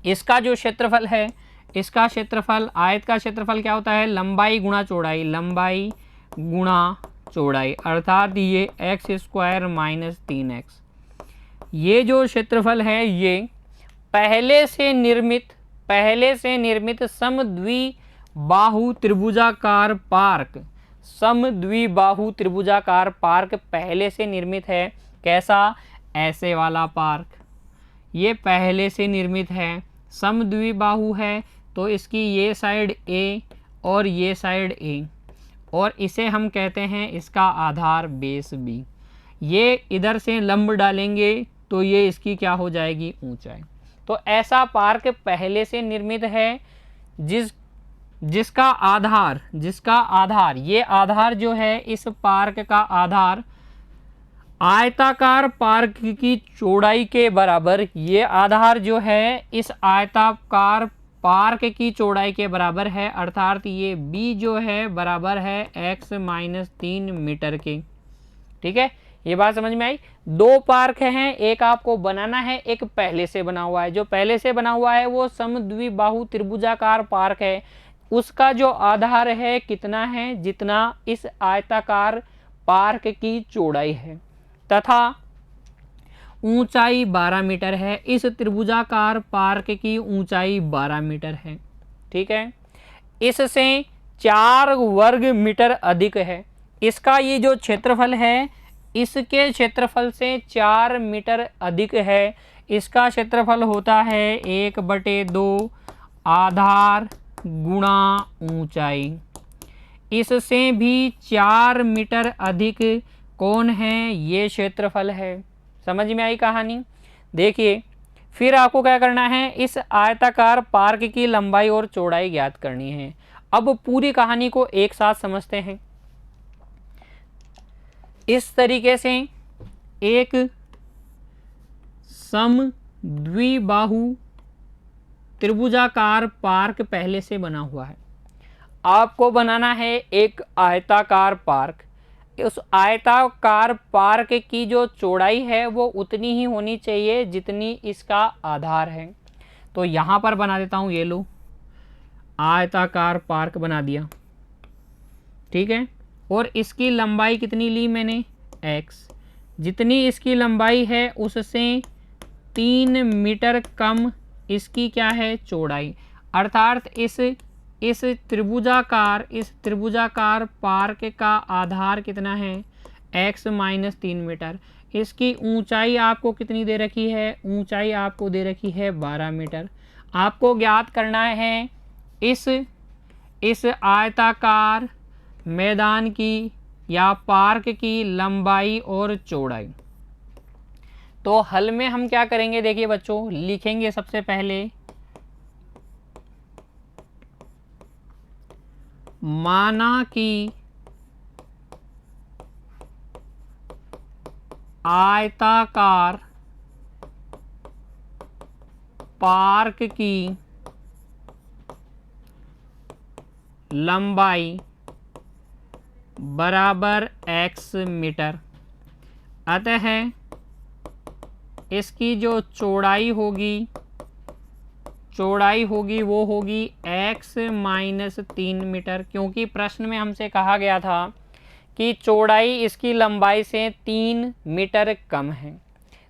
इसका जो क्षेत्रफल है, इसका क्षेत्रफल, आयत का क्षेत्रफल क्या होता है, लंबाई गुणा चौड़ाई, लंबाई गुणा चौड़ाई, अर्थात ये x² - 3x। ये जो क्षेत्रफल है ये पहले से निर्मित समद्विबाहु त्रिभुजाकार पार्क, समद्विबाहु त्रिभुजाकार पार्क पहले से निर्मित है। कैसा, ऐसे वाला पार्क, ये पहले से निर्मित है, समद्विबाहु है, तो इसकी ये साइड A और ये साइड A, और इसे हम कहते हैं इसका आधार बेस B। ये इधर से लंब डालेंगे तो ये इसकी क्या हो जाएगी, ऊंचाई। तो ऐसा पार्क पहले से निर्मित है जिसका आधार, ये आधार जो है, इस पार्क का आधार आयताकार पार्क की चौड़ाई के बराबर, ये आधार जो है इस आयताकार पार्क की चौड़ाई के बराबर है, अर्थात ये b जो है बराबर है x - 3 मीटर के। ठीक है, ये बात समझ में आई। 2 पार्क हैं, एक आपको बनाना है, एक पहले से बना हुआ है। जो पहले से बना हुआ है वो समद्विबाहु त्रिभुजाकार पार्क है, उसका जो आधार है कितना है, जितना इस आयताकार पार्क की चौड़ाई है, तथा ऊंचाई 12 मीटर है। इस त्रिभुजाकार पार्क की ऊंचाई 12 मीटर है। ठीक है, इससे 4 वर्ग मीटर अधिक है। इसका ये जो क्षेत्रफल है इसके क्षेत्रफल से 4 मीटर अधिक है। इसका क्षेत्रफल होता है 1/2 आधार गुणा ऊंचाई। इससे भी 4 मीटर अधिक कौन है, ये क्षेत्रफल है। समझ में आई कहानी। देखिए फिर आपको क्या करना है, इस आयताकार पार्क की लंबाई और चौड़ाई ज्ञात करनी है। अब पूरी कहानी को एक साथ समझते हैं। इस तरीके से एक समद्विबाहु त्रिभुजाकार पार्क पहले से बना हुआ है, आपको बनाना है एक आयताकार पार्क। उस आयताकार पार्क की जो चौड़ाई है वो उतनी ही होनी चाहिए जितनी इसका आधार है। तो यहाँ पर बना देता हूँ, ये लो आयताकार पार्क बना दिया, ठीक है। और इसकी लंबाई कितनी ली मैंने, x। जितनी इसकी लंबाई है उससे 3 मीटर कम इसकी क्या है, चौड़ाई। अर्थात इस त्रिभुजाकार पार्क का आधार कितना है, x माइनस 3 मीटर। इसकी ऊंचाई आपको कितनी दे रखी है, ऊंचाई आपको दे रखी है 12 मीटर। आपको ज्ञात करना है इस आयताकार मैदान की या पार्क की लंबाई और चौड़ाई। तो हल में हम क्या करेंगे, देखिए बच्चों, लिखेंगे सबसे पहले माना कि आयताकार पार्क की लंबाई बराबर x मीटर, अतः इसकी जो चौड़ाई होगी वो होगी x माइनस 3 मीटर, क्योंकि प्रश्न में हमसे कहा गया था कि चौड़ाई इसकी लंबाई से 3 मीटर कम है,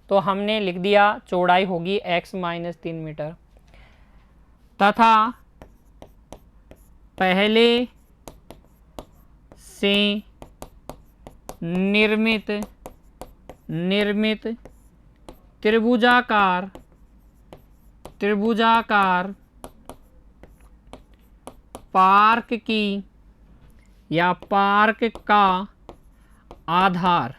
तो हमने लिख दिया चौड़ाई होगी x माइनस 3 मीटर। तथा पहले से निर्मित त्रिभुजाकार पार्क की या पार्क का आधार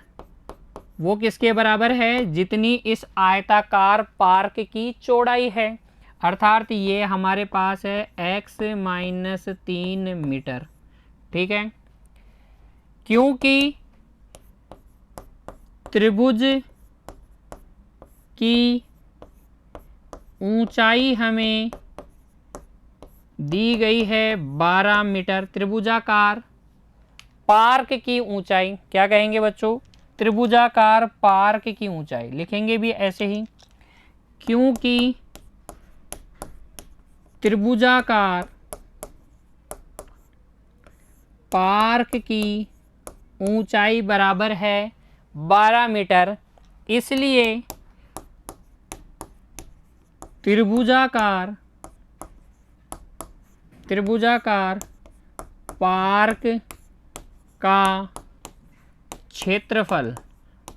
वो किसके बराबर है, जितनी इस आयताकार पार्क की चौड़ाई है। अर्थात ये हमारे पास है x माइनस 3 मीटर, ठीक है। क्योंकि त्रिभुज की ऊंचाई हमें दी गई है 12 मीटर, त्रिभुजाकार पार्क की ऊंचाई क्या कहेंगे बच्चों, त्रिभुजाकार पार्क की ऊंचाई लिखेंगे भी ऐसे ही, क्योंकि त्रिभुजाकार पार्क की ऊंचाई बराबर है 12 मीटर, इसलिए त्रिभुजाकार पार्क का क्षेत्रफल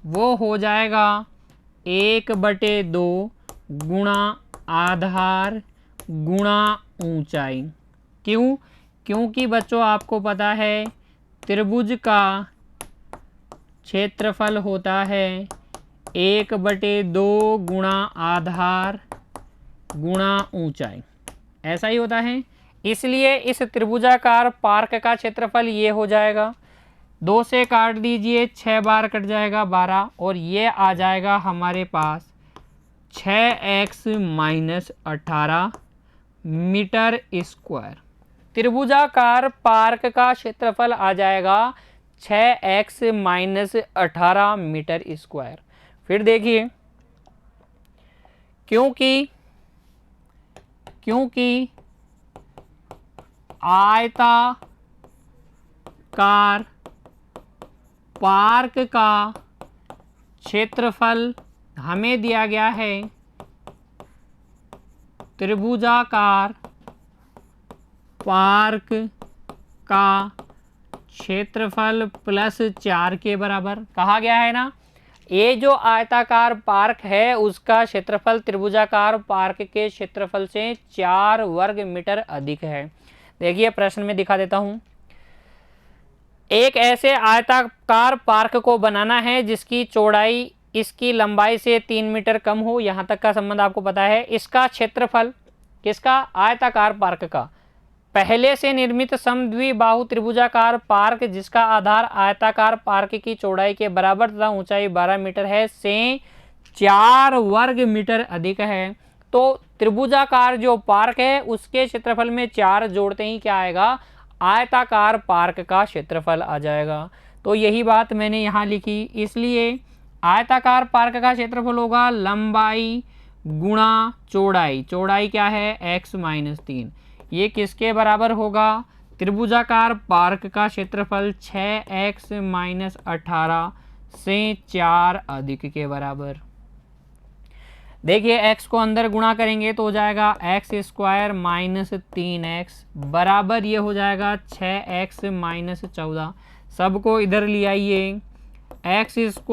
वो हो जाएगा 1/2 गुणा आधार गुणा ऊंचाई। क्यों, क्योंकि बच्चों आपको पता है त्रिभुज का क्षेत्रफल होता है 1/2 गुणा आधार गुणा ऊंचाई, ऐसा ही होता है। इसलिए इस त्रिभुजाकार पार्क का क्षेत्रफल ये हो जाएगा, 2 से काट दीजिए, 6 बार कट जाएगा 12, और ये आ जाएगा हमारे पास 6x माइनस 18 मीटर स्क्वायर। त्रिभुजाकार पार्क का क्षेत्रफल आ जाएगा 6x माइनस 18 मीटर स्क्वायर। फिर देखिए, क्योंकि आयताकार पार्क का क्षेत्रफल हमें दिया गया है त्रिभुजाकार पार्क का क्षेत्रफल प्लस 4 के बराबर कहा गया है ना। ये जो आयताकार पार्क है उसका क्षेत्रफल त्रिभुजाकार पार्क के क्षेत्रफल से 4 वर्ग मीटर अधिक है। देखिए प्रश्न में दिखा देता हूं, एक ऐसे आयताकार पार्क को बनाना है जिसकी चौड़ाई इसकी लंबाई से 3 मीटर कम हो, यहाँ तक का संबंध आपको पता है। इसका क्षेत्रफल किसका, आयताकार पार्क का, पहले से निर्मित समद्विबाहु त्रिभुजाकार पार्क जिसका आधार आयताकार पार्क की चौड़ाई के बराबर तथा ऊंचाई 12 मीटर है से 4 वर्ग मीटर अधिक है। तो त्रिभुजाकार जो पार्क है उसके क्षेत्रफल में 4 जोड़ते ही क्या आएगा, आयताकार पार्क का क्षेत्रफल आ जाएगा। तो यही बात मैंने यहाँ लिखी, इसलिए आयताकार पार्क का क्षेत्रफल होगा लंबाई गुणा चौड़ाई। चौड़ाई क्या है, x - 3। ये किसके बराबर होगा, त्रिभुजाकार पार्क का क्षेत्रफल 6x - 18 से 4 अधिक के बराबर। देखिए x को अंदर गुणा करेंगे तो हो जाएगा x² - 3x बराबर ये हो जाएगा 6x - 14। सबको इधर ले आइए, x² -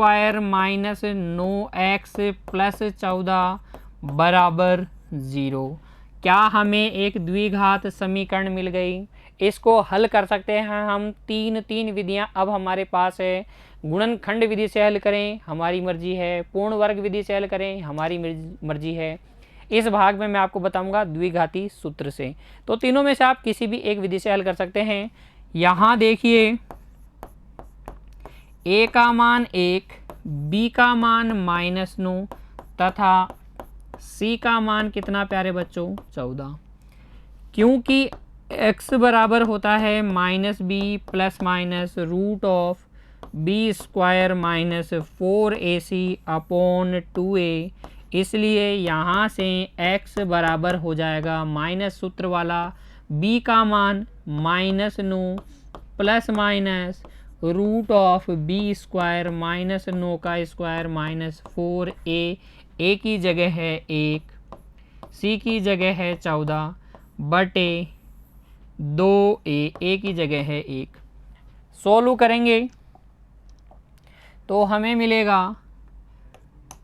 9x + 14 बराबर 0। क्या हमें एक द्विघात समीकरण मिल गई। इसको हल कर सकते हैं हम, तीन विधियां अब हमारे पास है। गुणनखंड विधि से हल करें, हमारी मर्जी है। पूर्ण वर्ग विधि से हल करें, हमारी मर्जी है। इस भाग में मैं आपको बताऊंगा द्विघाती सूत्र से। तो तीनों में से आप किसी भी एक विधि से हल कर सकते हैं। यहाँ देखिए, a का मान 1, b का मान -9 तथा c का मान कितना प्यारे बच्चों, 14। क्योंकि x बराबर होता है -b ± √b² - 4ac upon 2a, इसलिए यहाँ से x बराबर हो जाएगा माइनस सूत्र वाला b का मान -9 प्लस माइनस √b² - 9 का स्क्वायर -4a। a की जगह है 1, c की जगह है 14 बटे 2a, a की जगह है 1। सोल्व करेंगे तो हमें मिलेगा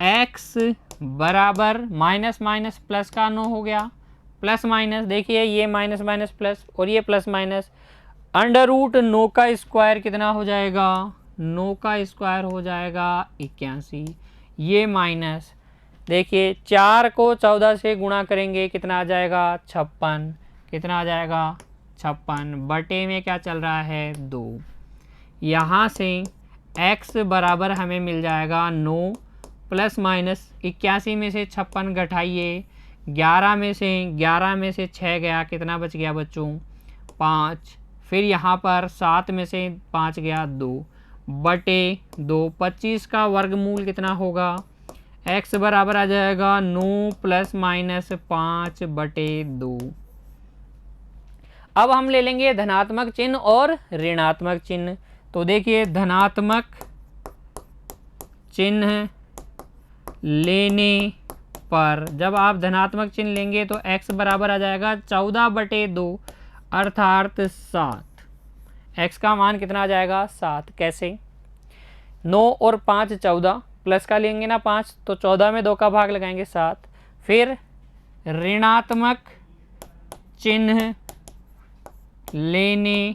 x बराबर माइनस माइनस प्लस का 9 हो गया, प्लस माइनस देखिए ये माइनस माइनस प्लस और ये प्लस माइनस, √9 का स्क्वायर कितना हो जाएगा, 9 का स्क्वायर हो जाएगा 81। ये माइनस देखिए 4 को 14 से गुणा करेंगे कितना आ जाएगा 56, कितना आ जाएगा 56 बटे में क्या चल रहा है 2। यहाँ से x बराबर हमें मिल जाएगा 9 प्लस माइनस 81 में से 56 घटाइए, 11 में से 6 गया, कितना बच गया बच्चों 5। फिर यहाँ पर 7 में से 5 गया 2 बटे 2। 25 का वर्गमूल कितना होगा, x बराबर आ जाएगा 9 प्लस माइनस 5 बटे 2। अब हम ले लेंगे धनात्मक चिन्ह और ऋणात्मक चिन्ह। तो देखिए धनात्मक चिन्ह लेने पर जब आप धनात्मक चिन्ह लेंगे तो x बराबर आ जाएगा 14 बटे 2 अर्थात 7। x का मान कितना आ जाएगा 7। कैसे, 9 और 5 14, प्लस का लेंगे ना 5 तो 14 में 2 का भाग लगाएंगे 7। फिर ऋणात्मक चिन्ह लेने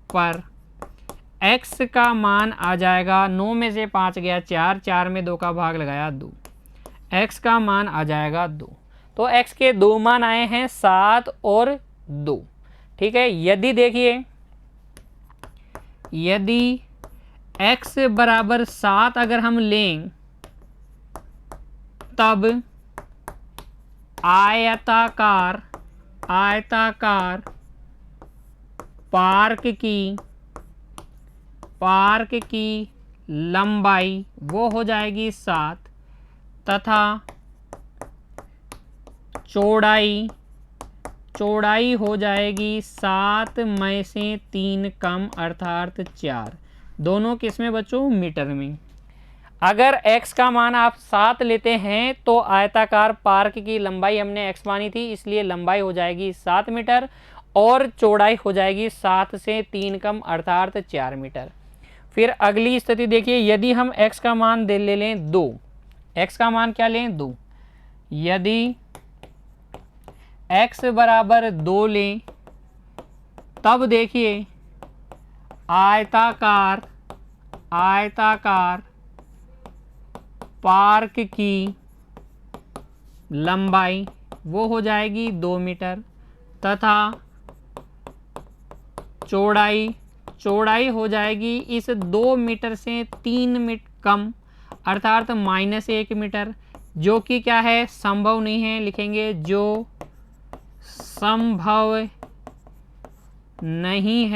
पर x का मान आ जाएगा, 9 में से 5 गया 4, 4 में 2 का भाग लगाया 2, x का मान आ जाएगा 2। तो x के दो मान आए हैं 7 और 2। ठीक है, यदि देखिए यदि x बराबर 7 अगर हम लें तब आयताकार पार्क की लंबाई वो हो जाएगी 7 तथा चौड़ाई हो जाएगी 7 में से 3 कम अर्थात 4। दोनों किस में बच्चों, मीटर में। अगर x का मान आप 7 लेते हैं तो आयताकार पार्क की लंबाई हमने x मानी थी, इसलिए लंबाई हो जाएगी 7 मीटर और चौड़ाई हो जाएगी 7 से 3 कम अर्थात 4 मीटर। फिर अगली स्थिति देखिए, यदि हम x का मान ले लें 2, x का मान क्या लें 2, यदि x बराबर 2 लें तब देखिए आयताकार पार्क की लंबाई वो हो जाएगी 2 मीटर तथा चौड़ाई हो जाएगी इस 2 मीटर से 3 मीटर कम अर्थात -1 मीटर। जो कि क्या है, संभव नहीं है, लिखेंगे जो संभव नहीं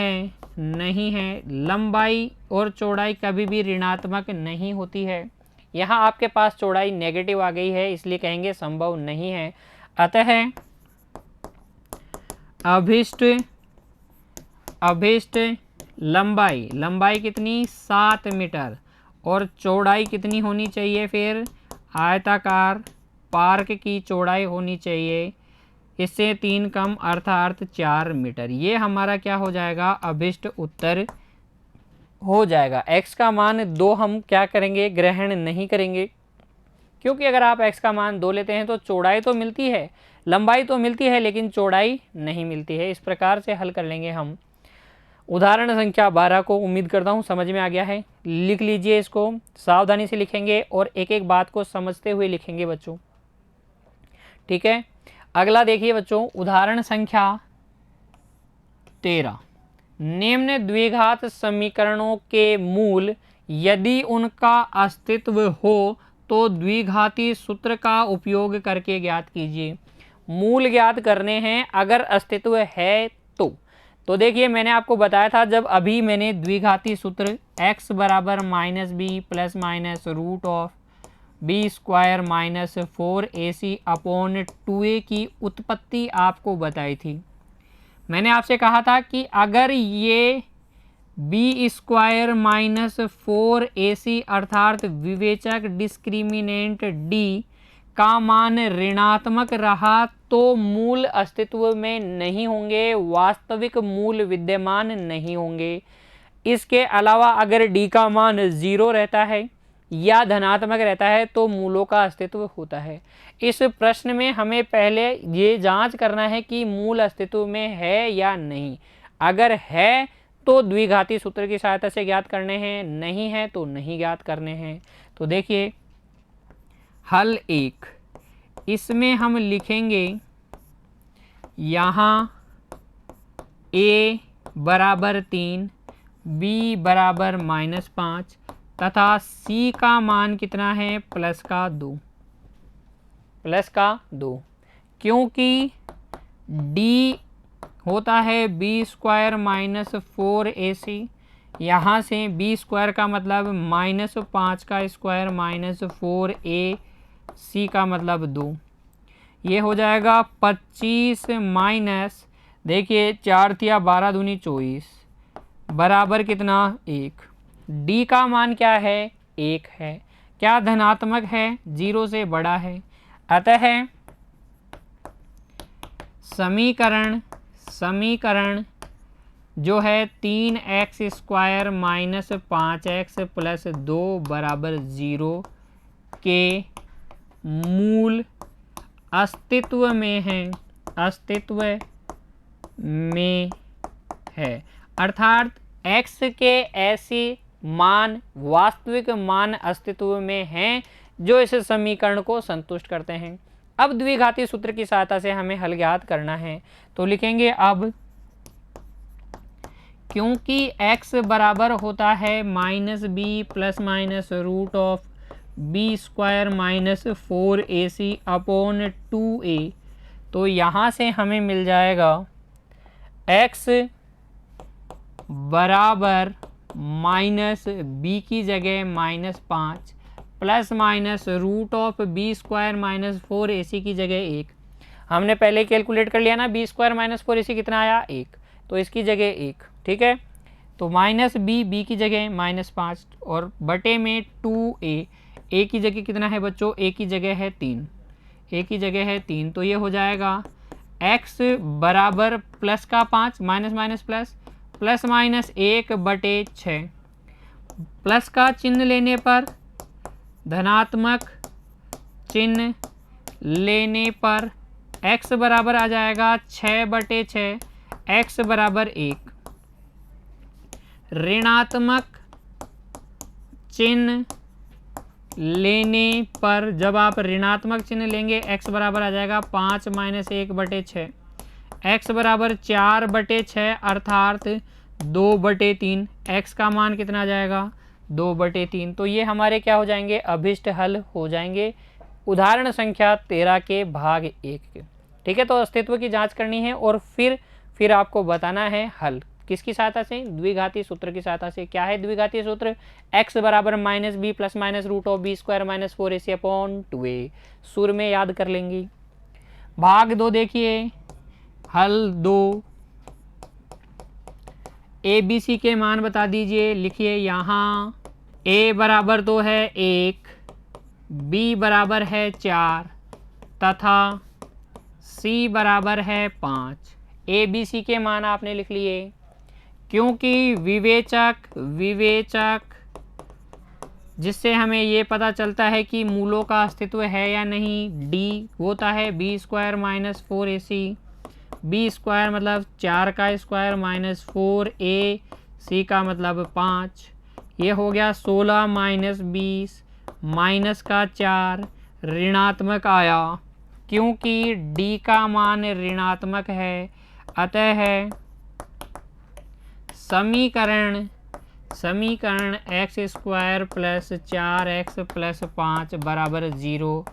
है। लंबाई और चौड़ाई कभी भी ऋणात्मक नहीं होती है। यहाँ आपके पास चौड़ाई नेगेटिव आ गई है, इसलिए कहेंगे संभव नहीं है। अतः अभिष्ट लंबाई कितनी, 7 मीटर, और चौड़ाई कितनी होनी चाहिए, फिर आयताकार पार्क की चौड़ाई होनी चाहिए, इससे 3 कम अर्थात 4 मीटर। ये हमारा क्या हो जाएगा, अभिष्ट उत्तर हो जाएगा। x का मान 2 हम क्या करेंगे, ग्रहण नहीं करेंगे, क्योंकि अगर आप x का मान 2 लेते हैं तो चौड़ाई तो मिलती है, लंबाई तो मिलती है, लेकिन चौड़ाई नहीं मिलती है। इस प्रकार से हल कर लेंगे हम उदाहरण संख्या 12 को। उम्मीद करता हूँ समझ में आ गया है। लिख लीजिए, इसको सावधानी से लिखेंगे और एक एक बात को समझते हुए लिखेंगे बच्चों, ठीक है। अगला देखिए बच्चों, उदाहरण संख्या 13। निम्न द्विघात समीकरणों के मूल यदि उनका अस्तित्व हो तो द्विघाती सूत्र का उपयोग करके ज्ञात कीजिए। मूल ज्ञात करने हैं, अगर अस्तित्व है तो देखिए मैंने आपको बताया था, जब अभी मैंने द्विघाती सूत्र x बराबर minus b plus minus root of b square minus 4ac upon 2a की उत्पत्ति आपको बताई थी। मैंने आपसे कहा था कि अगर ये बी स्क्वायर माइनस 4ac अर्थात विवेचक डिस्क्रिमिनेंट d का मान ऋणात्मक रहा तो मूल अस्तित्व में नहीं होंगे, वास्तविक मूल विद्यमान नहीं होंगे। इसके अलावा अगर d का मान 0 रहता है या धनात्मक रहता है तो मूलों का अस्तित्व होता है। इस प्रश्न में हमें पहले ये जांच करना है कि मूल अस्तित्व में है या नहीं। अगर है तो द्विघाती सूत्र की सहायता से ज्ञात करने हैं, नहीं है तो नहीं ज्ञात करने हैं। तो देखिए हल 1, इसमें हम लिखेंगे यहाँ a बराबर 3, b बराबर -5 तथा c का मान कितना है, प्लस का 2, क्योंकि d होता है बी स्क्वायर माइनस 4ac। यहाँ से बी स्क्वायर का मतलब -5 का स्क्वायर माइनस 4ac का मतलब 2। ये हो जाएगा 25 माइनस, देखिए 4 तिया 12 दूनी 24 बराबर कितना, 1। d का मान क्या है, 1 है। क्या धनात्मक है, 0 से बड़ा है। अतः समीकरण जो है 3x square minus 5x plus 2 बराबर 0 के मूल अस्तित्व में है, अर्थात x के ऐसे मान, वास्तविक मान अस्तित्व में हैं जो इस समीकरण को संतुष्ट करते हैं। अब द्विघाती सूत्र की सहायता से हमें हल ज्ञात करना है, तो लिखेंगे अब क्योंकि x बराबर होता है minus b plus minus root of b square minus 4ac upon 2a, तो यहाँ से हमें मिल जाएगा x बराबर माइनस बी की जगह -5 plus minus root of b square minus 4ac की जगह 1। हमने पहले कैलकुलेट कर लिया ना, बी स्क्वायर माइनस 4ac कितना आया, 1, तो इसकी जगह 1, ठीक है। तो माइनस बी की जगह -5 और बटे में 2a, a की जगह कितना है बच्चों, a की जगह है 3, तो ये हो जाएगा x बराबर प्लस का 5 माइनस प्लस माइनस 1 बटे 6, प्लस का चिन्ह लेने पर, धनात्मक चिन्ह लेने पर x बराबर आ जाएगा 6 बटे 6, x बराबर 1। ऋणात्मक चिन्ह लेने पर, जब आप ऋणात्मक चिन्ह लेंगे x बराबर आ जाएगा 5 माइनस 1 बटे 6, x बराबर 4 बटे 6 अर्थात 2 बटे 3, x का मान कितना आ जाएगा, 2 बटे 3। तो ये हमारे क्या हो जाएंगे, अभिष्ट हल हो जाएंगे। उदाहरण संख्या 13 के भाग 1 के। ठीक है, तो अस्तित्व की जांच करनी है और फिर आपको बताना है हल किसकी सहायता से, द्विघातीय सूत्र की सहायता से। क्या है द्विघातीय सूत्र, x बराबर minus b plus minus root of b square minus 4ac upon 2a। सूर्य में याद कर लेंगी। भाग 2 देखिए, हल 2, ए बी सी के मान बता दीजिए। लिखिए यहाँ a बराबर तो है 1, b बराबर है 4 तथा c बराबर है 5। ए बी सी के मान आपने लिख लिए। क्योंकि विवेचक जिससे हमें ये पता चलता है कि मूलों का अस्तित्व है या नहीं, डी होता है b square minus 4ac। B square मतलब 4 का स्क्वायर माइनस 4ac का मतलब 5। ये हो गया 16 माइनस 20 माइनस का 4 ऋणात्मक आया। क्योंकि डी का मान ऋणात्मक है, अतः समीकरण x square plus 4x plus 5 बराबर 0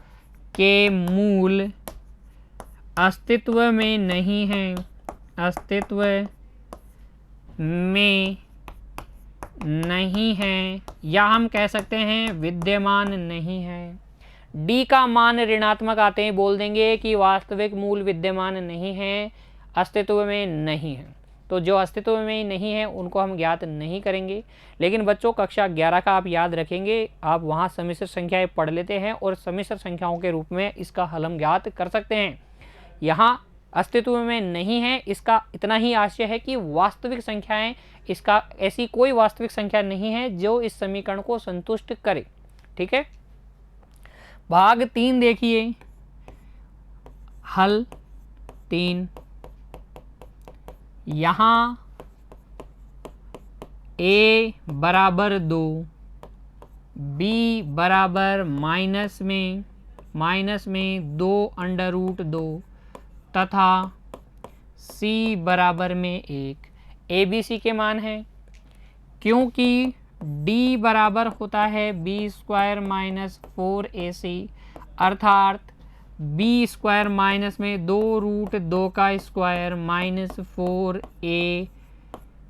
के मूल अस्तित्व में नहीं है, अस्तित्व में नहीं है, या हम कह सकते हैं विद्यमान नहीं है। डी का मान ऋणात्मक आते ही बोल देंगे कि वास्तविक मूल विद्यमान नहीं है, अस्तित्व में नहीं है। तो जो अस्तित्व में नहीं है उनको हम ज्ञात नहीं करेंगे। लेकिन बच्चों कक्षा 11 का आप याद रखेंगे, आप वहाँ सम्मिश्र संख्याएं पढ़ लेते हैं और सम्मिश्र संख्याओं के रूप में इसका हल हम ज्ञात कर सकते हैं। यहाँ अस्तित्व में नहीं है, इसका इतना ही आशय है कि वास्तविक संख्याएं, इसका ऐसी कोई वास्तविक संख्या नहीं है जो इस समीकरण को संतुष्ट करे। ठीक है, भाग 3 देखिए, हल 3। यहाँ a बराबर 2, b बराबर माइनस में 2 अंडर रूट 2 तथा c बराबर में 1 ए बी सी के मान हैं। क्योंकि d बराबर होता है बी स्क्वायर माइनस 4ac, अर्थात बी स्क्वायर माइनस में 2 रूट 2 का square minus 4a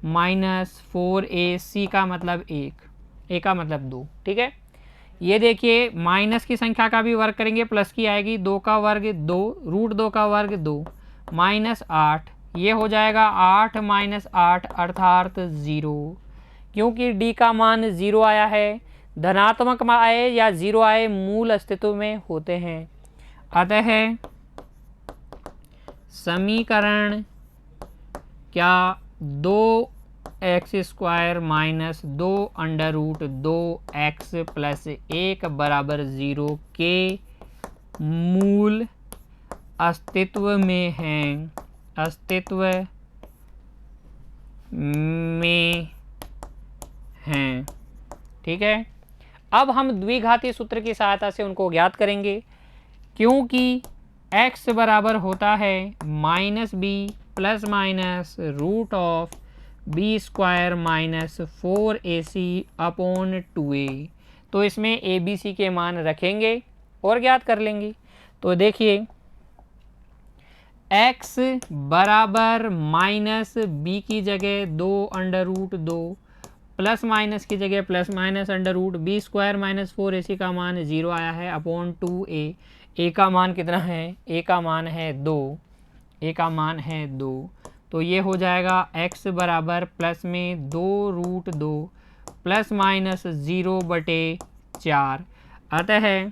minus 4ac का मतलब 1, a का मतलब 2। ठीक है, ये देखिए माइनस की संख्या का भी वर्ग करेंगे, प्लस की आएगी, 2 का वर्ग 2, रूट 2 का वर्ग 2, माइनस 8, ये हो जाएगा 8 माइनस 8 अर्थात 0। क्योंकि d का मान 0 आया है, धनात्मक आए या 0 आए मूल अस्तित्व में होते हैं। अतः समीकरण क्या 2x square minus 2 under root 2x plus 1 बराबर 0 के मूल अस्तित्व में हैं, अस्तित्व में हैं। ठीक है, अब हम द्विघाती सूत्र की सहायता से उनको ज्ञात करेंगे। क्योंकि x बराबर होता है minus b plus minus root of b square minus 4ac upon 2a, तो इसमें ए बी सी के मान रखेंगे और ज्ञात कर लेंगे। तो देखिए x बराबर माइनस बी की जगह 2 अंडर रूट 2 प्लस माइनस की जगह plus minus under root b square minus 4ac का मान 0 आया है अपॉन 2a। a का मान कितना है, a का मान है 2, a का मान है 2। तो ये हो जाएगा x बराबर प्लस में 2 रूट 2 प्लस माइनस 0/4। अतः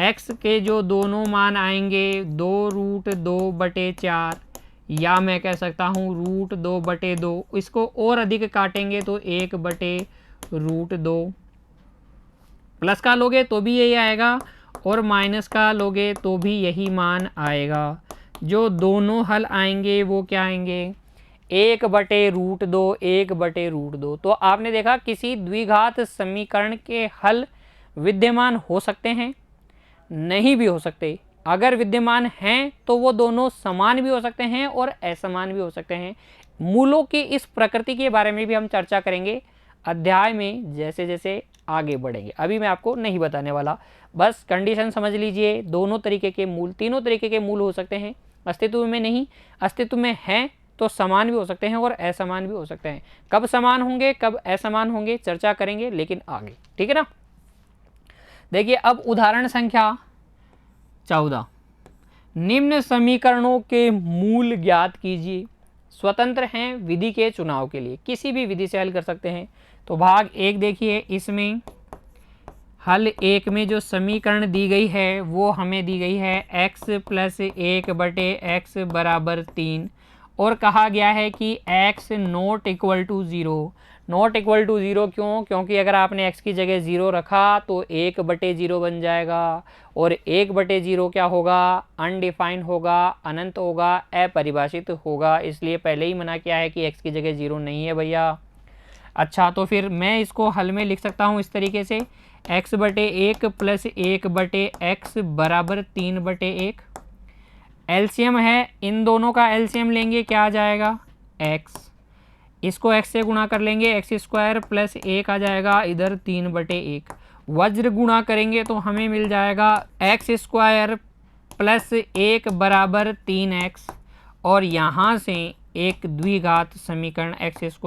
x के जो दोनों मान आएंगे 2 रूट 2/4, या मैं कह सकता हूँ रूट 2/2, इसको और अधिक काटेंगे तो 1/√2। प्लस का लोगे तो भी यही आएगा और माइनस का लोगे तो भी यही मान आएगा। जो दोनों हल आएंगे वो क्या आएंगे, 1/√2, 1/√2। तो आपने देखा किसी द्विघात समीकरण के हल विद्यमान हो सकते हैं, नहीं भी हो सकते। अगर विद्यमान हैं तो वो दोनों समान भी हो सकते हैं और असमान भी हो सकते हैं। मूलों की इस प्रकृति के बारे में भी हम चर्चा करेंगे अध्याय में जैसे जैसे आगे बढ़ेंगे। अभी मैं आपको नहीं बताने वाला, बस कंडीशन समझ लीजिए। दोनों तरीके के मूल, तीनों तरीके के मूल हो सकते हैं, अस्तित्व में नहीं, अस्तित्व में हैं तो समान भी हो सकते हैं और असमान भी हो सकते हैं। कब समान होंगे कब असमान होंगे चर्चा करेंगे लेकिन आगे, ठीक है ना। देखिए अब उदाहरण संख्या 14, निम्न समीकरणों के मूल ज्ञात कीजिए। स्वतंत्र हैं विधि के चुनाव के लिए, किसी भी विधि से हल कर सकते हैं। तो भाग 1 देखिए, इसमें हल 1 में जो समीकरण दी गई है वो हमें दी गई है x + 1/x बराबर 3 और कहा गया है कि x not equal to 0। Not equal to 0 क्यों? क्योंकि अगर आपने x की जगह 0 रखा तो 1/0 बन जाएगा और 1/0 क्या होगा? अनडिफाइंड होगा, अनंत होगा, अपरिभाषित होगा। इसलिए पहले ही मना किया है कि x की जगह 0 नहीं है भैया। अच्छा, तो फिर मैं इसको हल में लिख सकता हूँ इस तरीके से, x/1 + 1/x बराबर 3/1। एलसीएम है, इन दोनों का एलसीएम लेंगे, क्या आ जाएगा? x। इसको x से गुणा कर लेंगे, x² + 1 आ जाएगा इधर 3/1। वज्र गुणा करेंगे तो हमें मिल जाएगा x² + 1 बराबर 3x और यहाँ से एक द्विघात समीकरण x² -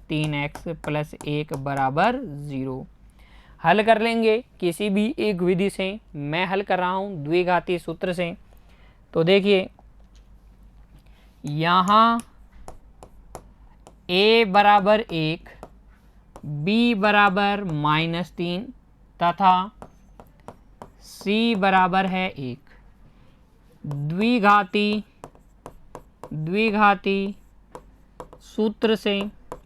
3x + 1 बराबर 0। हल कर लेंगे किसी भी एक विधि से। मैं हल कर रहा हूँ द्विघाती सूत्र से। तो देखिए यहाँ a बराबर 1, b बराबर -3 तथा c बराबर है 1। द्विघाती सूत्र से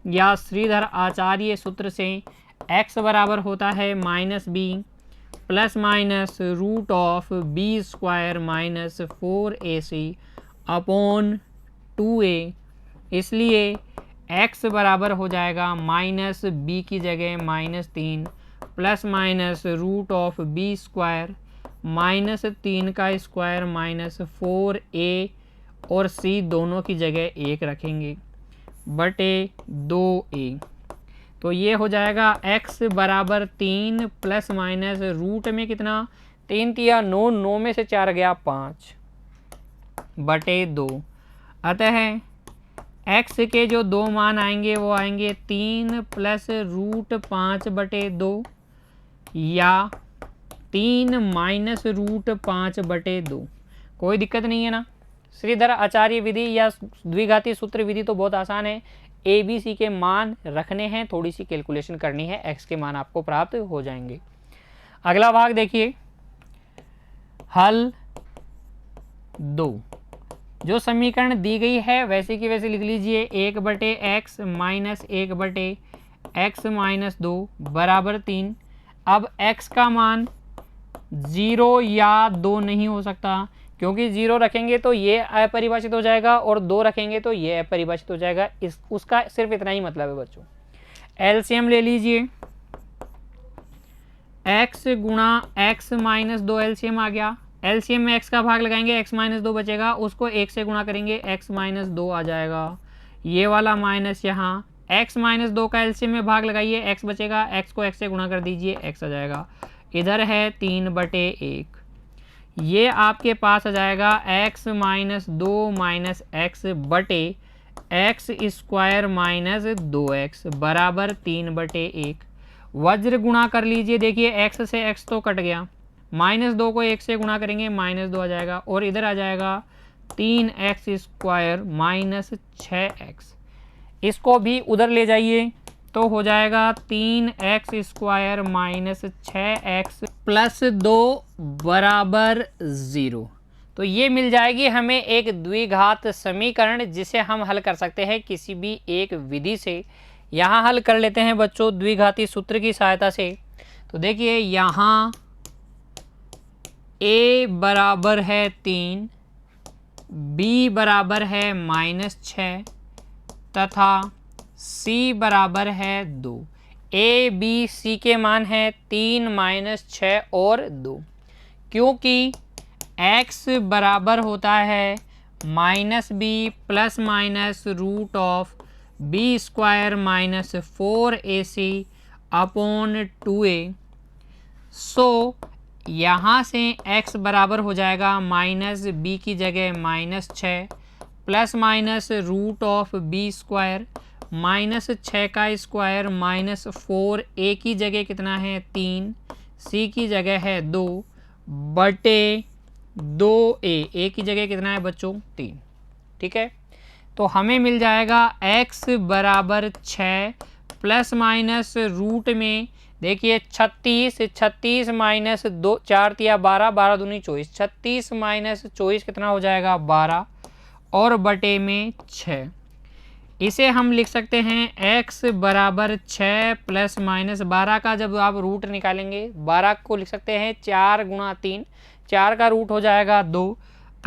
या श्रीधर आचार्य सूत्र से x बराबर होता है -b ±√b² - 4ac upon 2a। इसलिए x बराबर हो जाएगा -b की जगह -3 ±√b² -3 का स्क्वायर -4a और c दोनों की जगह 1 रखेंगे बटे 2a। तो ये हो जाएगा x बराबर 3 ± रूट में कितना? 3 तिया 9, 9 में से 4 गया 5 बटे 2। अतः x के जो दो मान आएंगे वो आएंगे 3 + √5 बटे 2 या 3 - √5 बटे 2। कोई दिक्कत नहीं है ना। श्रीधर आचार्य विधि या द्विघाती सूत्र विधि तो बहुत आसान है। ए बी सी के मान रखने हैं, थोड़ी सी कैलकुलेशन करनी है, x के मान आपको प्राप्त हो जाएंगे। अगला भाग देखिए, हल 2। जो समीकरण दी गई है वैसे की वैसे लिख लीजिए। 1/x - 1/x - 2 बराबर 3। अब x का मान 0 या 2 नहीं हो सकता, क्योंकि 0 रखेंगे तो ये अपरिभाषित हो जाएगा और 2 रखेंगे तो ये अपरिभाषित हो जाएगा। उसका सिर्फ इतना ही मतलब है बच्चों। एलसीएम ले लीजिए, x गुणा x - 2 एलसीएम आ गया। एलसीएम में x का भाग लगाएंगे, x - 2 बचेगा, उसको 1 से गुणा करेंगे, x - 2 आ जाएगा। ये वाला माइनस यहाँ, x - 2 का एलसीएम में भाग लगाइए, x बचेगा, x को x से गुणा कर दीजिए, x आ जाएगा। इधर है 3/1। ये आपके पास आ जाएगा x - 2 - x बटे x² - 2x बराबर 3/1। वज्र गुणा कर लीजिए। देखिए x से x तो कट गया, -2 को 1 से गुणा करेंगे, -2 आ जाएगा और इधर आ जाएगा 3x² - 6x। इसको भी उधर ले जाइए तो हो जाएगा 3x² - 6x + 2 बराबर 0। तो ये मिल जाएगी हमें एक द्विघात समीकरण जिसे हम हल कर सकते हैं किसी भी एक विधि से। यहाँ हल कर लेते हैं बच्चों द्विघाती सूत्र की सहायता से। तो देखिए यहाँ a बराबर है 3, b बराबर है -6 तथा c बराबर है 2। a b c के मान है 3 - 6 और 2। क्योंकि x बराबर होता है -b ± √b² - 4ac upon 2a। सो यहाँ से x बराबर हो जाएगा माइनस b की जगह -6 plus minus root of b square minus 6 का स्क्वायर माइनस 4a की जगह कितना है 3, c की जगह है 2 बटे 2a की जगह कितना है बच्चों 3। ठीक है, तो हमें मिल जाएगा x बराबर 6 प्लस माइनस रूट में देखिए 36 माइनस 2 4 तिया 12 12 दूनी 24 36 माइनस 24 कितना हो जाएगा 12 और बटे में 6। इसे हम लिख सकते हैं x बराबर 6 प्लस माइनस 12 का जब आप रूट निकालेंगे 12 को लिख सकते हैं 4 गुणा 3, 4 का रूट हो जाएगा 2,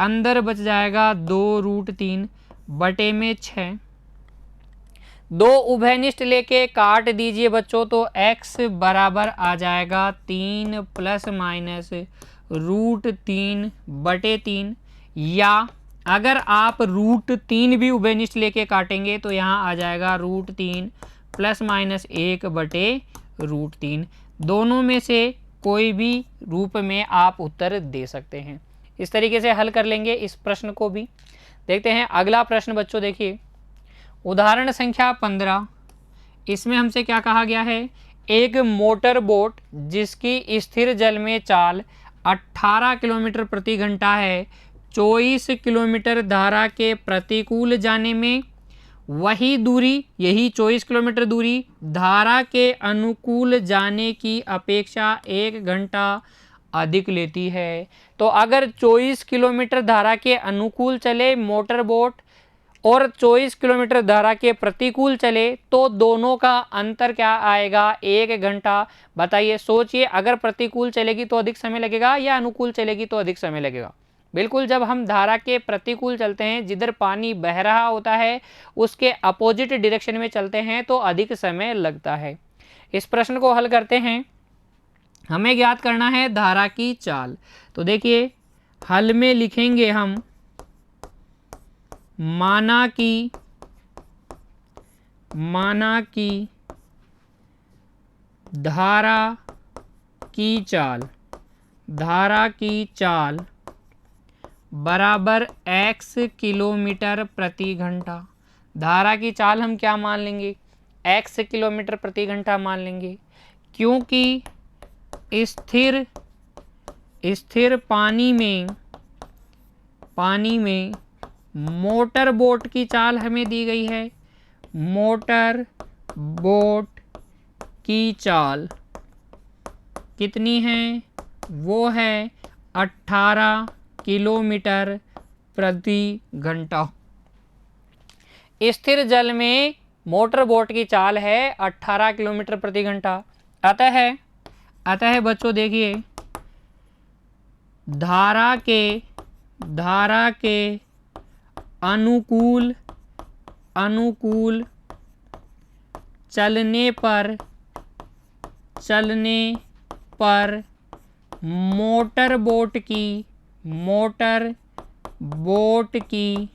अंदर बच जाएगा 2 रूट 3 बटे में 6। 2 उभयनिष्ठ लेके काट दीजिए बच्चों, तो x बराबर आ जाएगा 3 प्लस माइनस रूट 3 बटे 3, या अगर आप रूट 3 भी उभयनिष्ठ लेके काटेंगे तो यहाँ आ जाएगा रूट 3 प्लस माइनस 1 बटे रूट 3। दोनों में से कोई भी रूप में आप उत्तर दे सकते हैं। इस तरीके से हल कर लेंगे इस प्रश्न को भी। देखते हैं अगला प्रश्न बच्चों, देखिए उदाहरण संख्या 15। इसमें हमसे क्या कहा गया है, एक मोटर बोट जिसकी स्थिर जल में चाल 18 किलोमीटर प्रति घंटा है, 24 किलोमीटर धारा के प्रतिकूल जाने में वही दूरी, यही 24 किलोमीटर दूरी धारा के अनुकूल जाने की अपेक्षा 1 घंटा अधिक लेती है। तो अगर 24 किलोमीटर धारा के अनुकूल चले मोटर बोट और 24 किलोमीटर धारा के प्रतिकूल चले तो दोनों का अंतर क्या आएगा 1 घंटा। बताइए, सोचिए, अगर प्रतिकूल चलेगी तो अधिक समय लगेगा या अनुकूल चलेगी तो अधिक समय लगेगा। बिल्कुल, जब हम धारा के प्रतिकूल चलते हैं, जिधर पानी बह रहा होता है उसके अपोजिट डायरेक्शन में चलते हैं तो अधिक समय लगता है। इस प्रश्न को हल करते हैं। हमें ज्ञात करना है धारा की चाल। तो देखिए हल में लिखेंगे हम, माना कि धारा की चाल बराबर x किलोमीटर प्रति घंटा। धारा की चाल हम क्या मान लेंगे, x किलोमीटर प्रति घंटा मान लेंगे, क्योंकि स्थिर पानी में मोटर बोट की चाल हमें दी गई है। मोटर बोट की चाल कितनी है, वो है 18 किलोमीटर प्रति घंटा। स्थिर जल में मोटर बोट की चाल है 18 किलोमीटर प्रति घंटा। अतः बच्चों देखिए धारा के अनुकूल चलने पर मोटर बोट की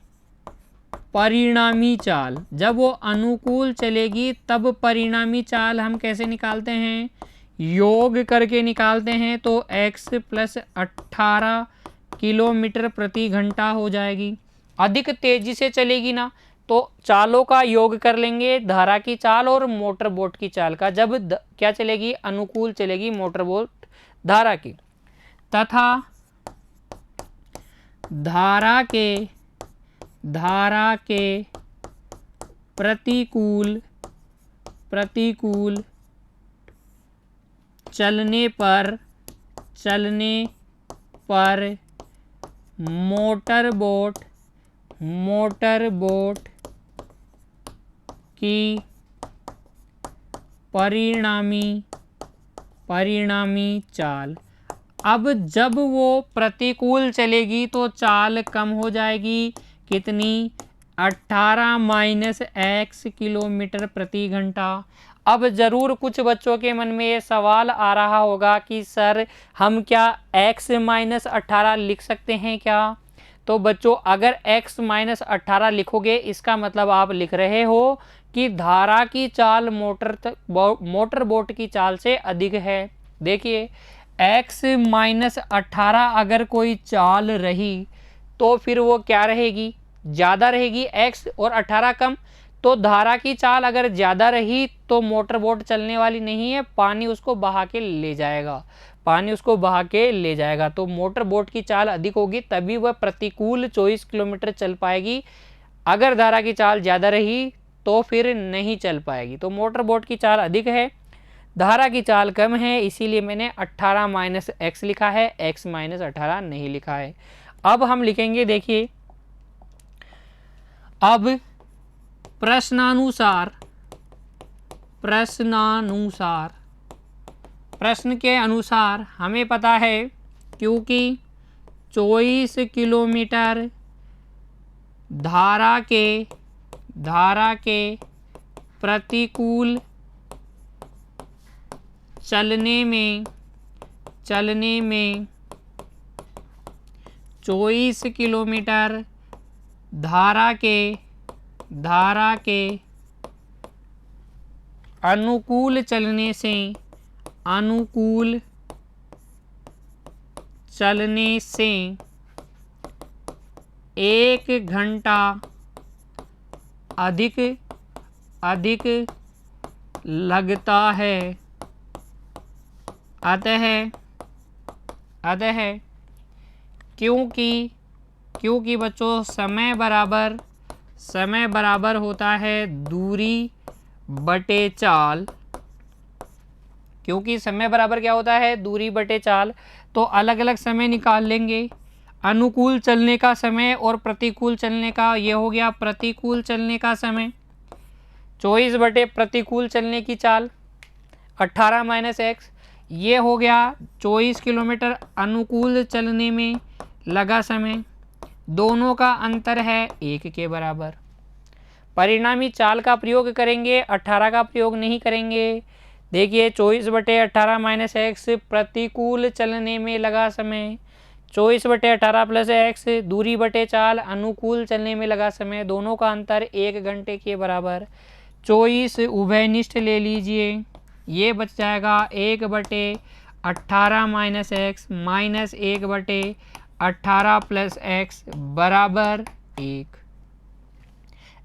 परिणामी चाल, जब वो अनुकूल चलेगी तब परिणामी चाल हम कैसे निकालते हैं, योग करके निकालते हैं। तो x प्लस 18 किलोमीटर प्रति घंटा हो जाएगी। अधिक तेजी से चलेगी ना तो चालों का योग कर लेंगे, धारा की चाल और मोटर बोट की चाल का। जब क्या चलेगी, अनुकूल चलेगी मोटर बोट धारा की, तथा धारा के प्रतिकूल चलने पर मोटर बोट की परिणामी चाल। अब जब वो प्रतिकूल चलेगी तो चाल कम हो जाएगी, कितनी, 18 माइनस x किलोमीटर प्रति घंटा। अब ज़रूर कुछ बच्चों के मन में ये सवाल आ रहा होगा कि सर हम क्या x माइनस 18 लिख सकते हैं क्या। तो बच्चों अगर x माइनस 18 लिखोगे इसका मतलब आप लिख रहे हो कि धारा की चाल मोटर बोट की चाल से अधिक है। देखिए x माइनस 18 अगर कोई चाल रही तो फिर वो क्या रहेगी, ज़्यादा रहेगी। x और 18 कम, तो धारा की चाल अगर ज़्यादा रही तो मोटर बोट चलने वाली नहीं है, पानी उसको बहा के ले जाएगा, पानी उसको बहा के ले जाएगा। तो मोटर बोट की चाल अधिक होगी तभी वह प्रतिकूल 24 किलोमीटर चल पाएगी। अगर धारा की चाल ज़्यादा रही तो फिर नहीं चल पाएगी। तो मोटर बोट की चाल अधिक है, धारा की चाल कम है, इसीलिए मैंने 18 माइनस एक्स लिखा है, x माइनस 18 नहीं लिखा है। अब हम लिखेंगे, देखिए अब प्रश्नानुसार प्रश्न के अनुसार हमें पता है क्योंकि 24 किलोमीटर धारा के प्रतिकूल चलने में 24 किलोमीटर धारा के अनुकूल चलने से 1 घंटा अधिक लगता है। अतः क्योंकि बच्चों समय बराबर होता है दूरी बटे चाल। क्योंकि समय बराबर क्या होता है, दूरी बटे चाल। तो अलग अलग समय निकाल लेंगे, अनुकूल चलने का समय और प्रतिकूल चलने का। ये हो गया प्रतिकूल चलने का समय 24 बटे प्रतिकूल चलने की चाल 18 माइनस एक्स। ये हो गया 24 किलोमीटर अनुकूल चलने में लगा समय, दोनों का अंतर है 1 के बराबर। परिणामी चाल का प्रयोग करेंगे, 18 का प्रयोग नहीं करेंगे। देखिए 24 बटे 18 माइनस एक्स प्रतिकूल चलने में लगा समय, 24 बटे 18 प्लस एक्स दूरी बटे चाल अनुकूल चलने में लगा समय, दोनों का अंतर 1 घंटे के बराबर। 24 उभयनिष्ठ ले लीजिए, ये बच जाएगा 1 बटे 18 माइनस एक्स माइनस 1 बटे 18 प्लस एक्स बराबर 1।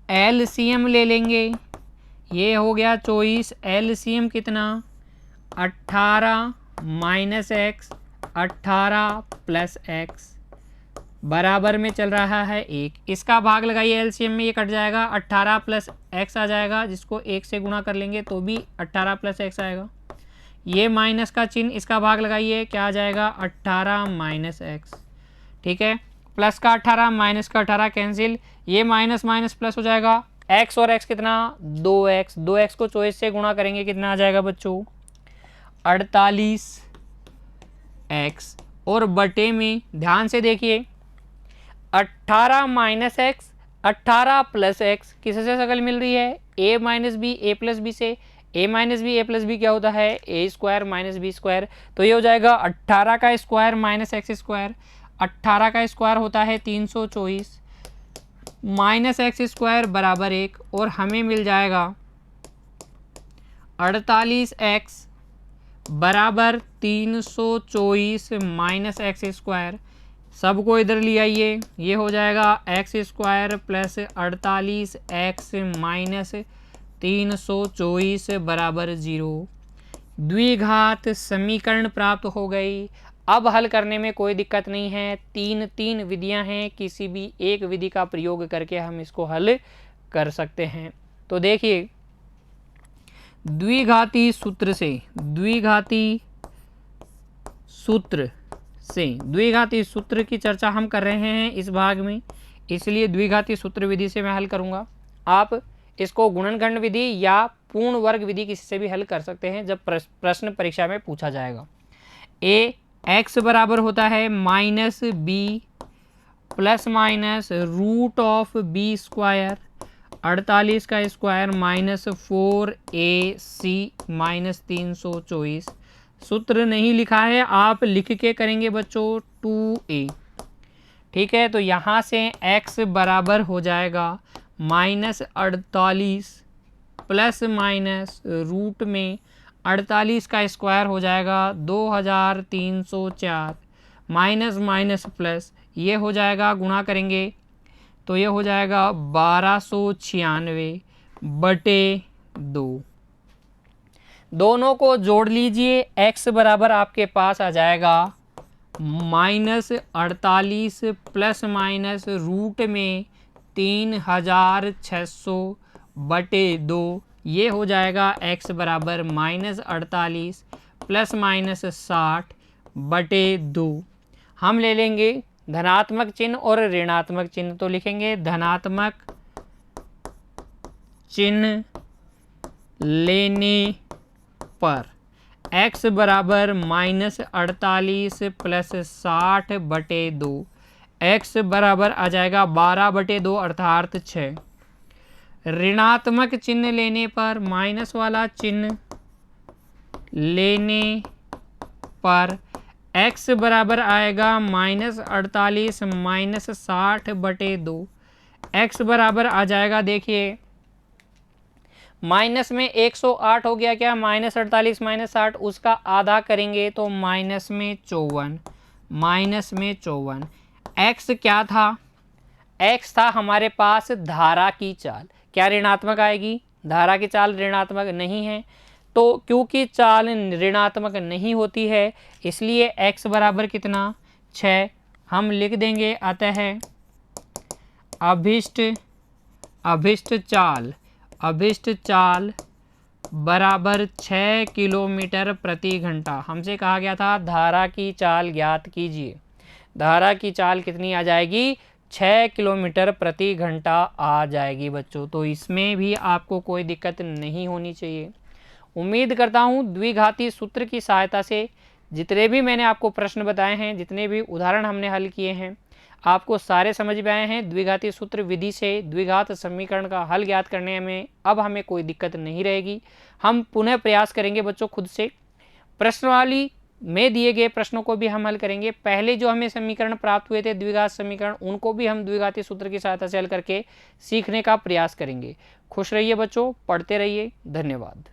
एलसीएम ले लेंगे, ये हो गया 24, एलसीएम कितना 18 माइनस एक्स 18 प्लस एक्स बराबर में चल रहा है 1। इसका भाग लगाइए एलसीएम में, ये कट जाएगा, 18 प्लस एक्स आ जाएगा, जिसको 1 से गुणा कर लेंगे तो भी 18 प्लस एक्स आएगा। ये माइनस का चिन्ह, इसका भाग लगाइए, क्या आ जाएगा 18 माइनस एक्स। ठीक है, प्लस का 18 माइनस का 18 कैंसिल, ये माइनस माइनस प्लस हो जाएगा। x और x कितना 2x, 2x को 24 से गुणा करेंगे कितना आ जाएगा बच्चों 48x। और बटे में ध्यान से देखिए 18 माइनस एक्स 18 प्लस एक्स किससे शकल मिल रही है, a minus b a plus b से। a minus b a plus b क्या होता है, a square minus b square. तो ये हो जाएगा 18 का स्क्वायर माइनस एक्स स्क्वायर, 18 का स्क्वायर होता है 324 माइनस एक्स स्क्वायर बराबर 1। और हमें मिल जाएगा 48x बराबर 324 माइनस एक्स स्क्वायर। सबको इधर ले आइए, ये हो जाएगा x square plus 48x minus 324 बराबर 0। द्विघात समीकरण प्राप्त हो गई। अब हल करने में कोई दिक्कत नहीं है, तीन विधियां हैं, किसी भी एक विधि का प्रयोग करके हम इसको हल कर सकते हैं। तो देखिए द्विघाती सूत्र की चर्चा हम कर रहे हैं इस भाग में, इसलिए द्विघाती सूत्र विधि से मैं हल करूंगा। आप इसको गुणनखंड विधि या पूर्ण वर्ग विधि किसी से भी हल कर सकते हैं जब प्रश्न परीक्षा में पूछा जाएगा। x बराबर होता है minus b plus minus root of b square 48 का स्क्वायर माइनस 4ac माइनस 324। सूत्र नहीं लिखा है, आप लिख के करेंगे बच्चों 2a। ठीक है। तो यहाँ से x बराबर हो जाएगा -48 प्लस माइनस रूट में 48 का स्क्वायर हो जाएगा 2304 माइनस माइनस प्लस, ये हो जाएगा गुणा करेंगे तो ये हो जाएगा 1296 बटे 2। दोनों को जोड़ लीजिए, x बराबर आपके पास आ जाएगा -48 प्लस माइनस रूट में 3600 बटे 2, ये हो जाएगा x बराबर -48 प्लस माइनस 60 बटे 2। हम ले लेंगे धनात्मक चिन्ह और ऋणात्मक चिन्ह, तो लिखेंगे धनात्मक चिन्ह लेने पर x बराबर -48 प्लस 60 बटे 2, x बराबर आ जाएगा 12 बटे 2 अर्थात 6। ऋणात्मक चिन्ह लेने पर, माइनस वाला चिन्ह लेने पर x बराबर आएगा -48 माइनस 60 बटे 2, x बराबर आ जाएगा, देखिए माइनस में 108 हो गया क्या, -48 माइनस 60 उसका आधा करेंगे तो माइनस में 54। x क्या था, x था हमारे पास धारा की चाल, क्या ऋणात्मक आएगी, धारा की चाल ऋणात्मक नहीं है, तो क्योंकि चाल ऋणात्मक नहीं होती है इसलिए x बराबर कितना 6। हम लिख देंगे अतः अभिष्ट चाल बराबर 6 किलोमीटर प्रति घंटा। हमसे कहा गया था धारा की चाल ज्ञात कीजिए, धारा की चाल कितनी आ जाएगी 6 किलोमीटर प्रति घंटा आ जाएगी बच्चों। तो इसमें भी आपको कोई दिक्कत नहीं होनी चाहिए। उम्मीद करता हूँ द्विघाती सूत्र की सहायता से जितने भी मैंने आपको प्रश्न बताए हैं, जितने भी उदाहरण हमने हल किए हैं, आपको सारे समझ में आए हैं। द्विघाती सूत्र विधि से द्विघात समीकरण का हल ज्ञात करने में अब हमें कोई दिक्कत नहीं रहेगी। हम पुनः प्रयास करेंगे बच्चों खुद से, प्रश्नावली में दिए गए प्रश्नों को भी हम हल करेंगे। पहले जो हमें समीकरण प्राप्त हुए थे द्विघात समीकरण, उनको भी हम द्विघाती सूत्र की सहायता से हल करके सीखने का प्रयास करेंगे। खुश रहिए बच्चों, पढ़ते रहिए, धन्यवाद।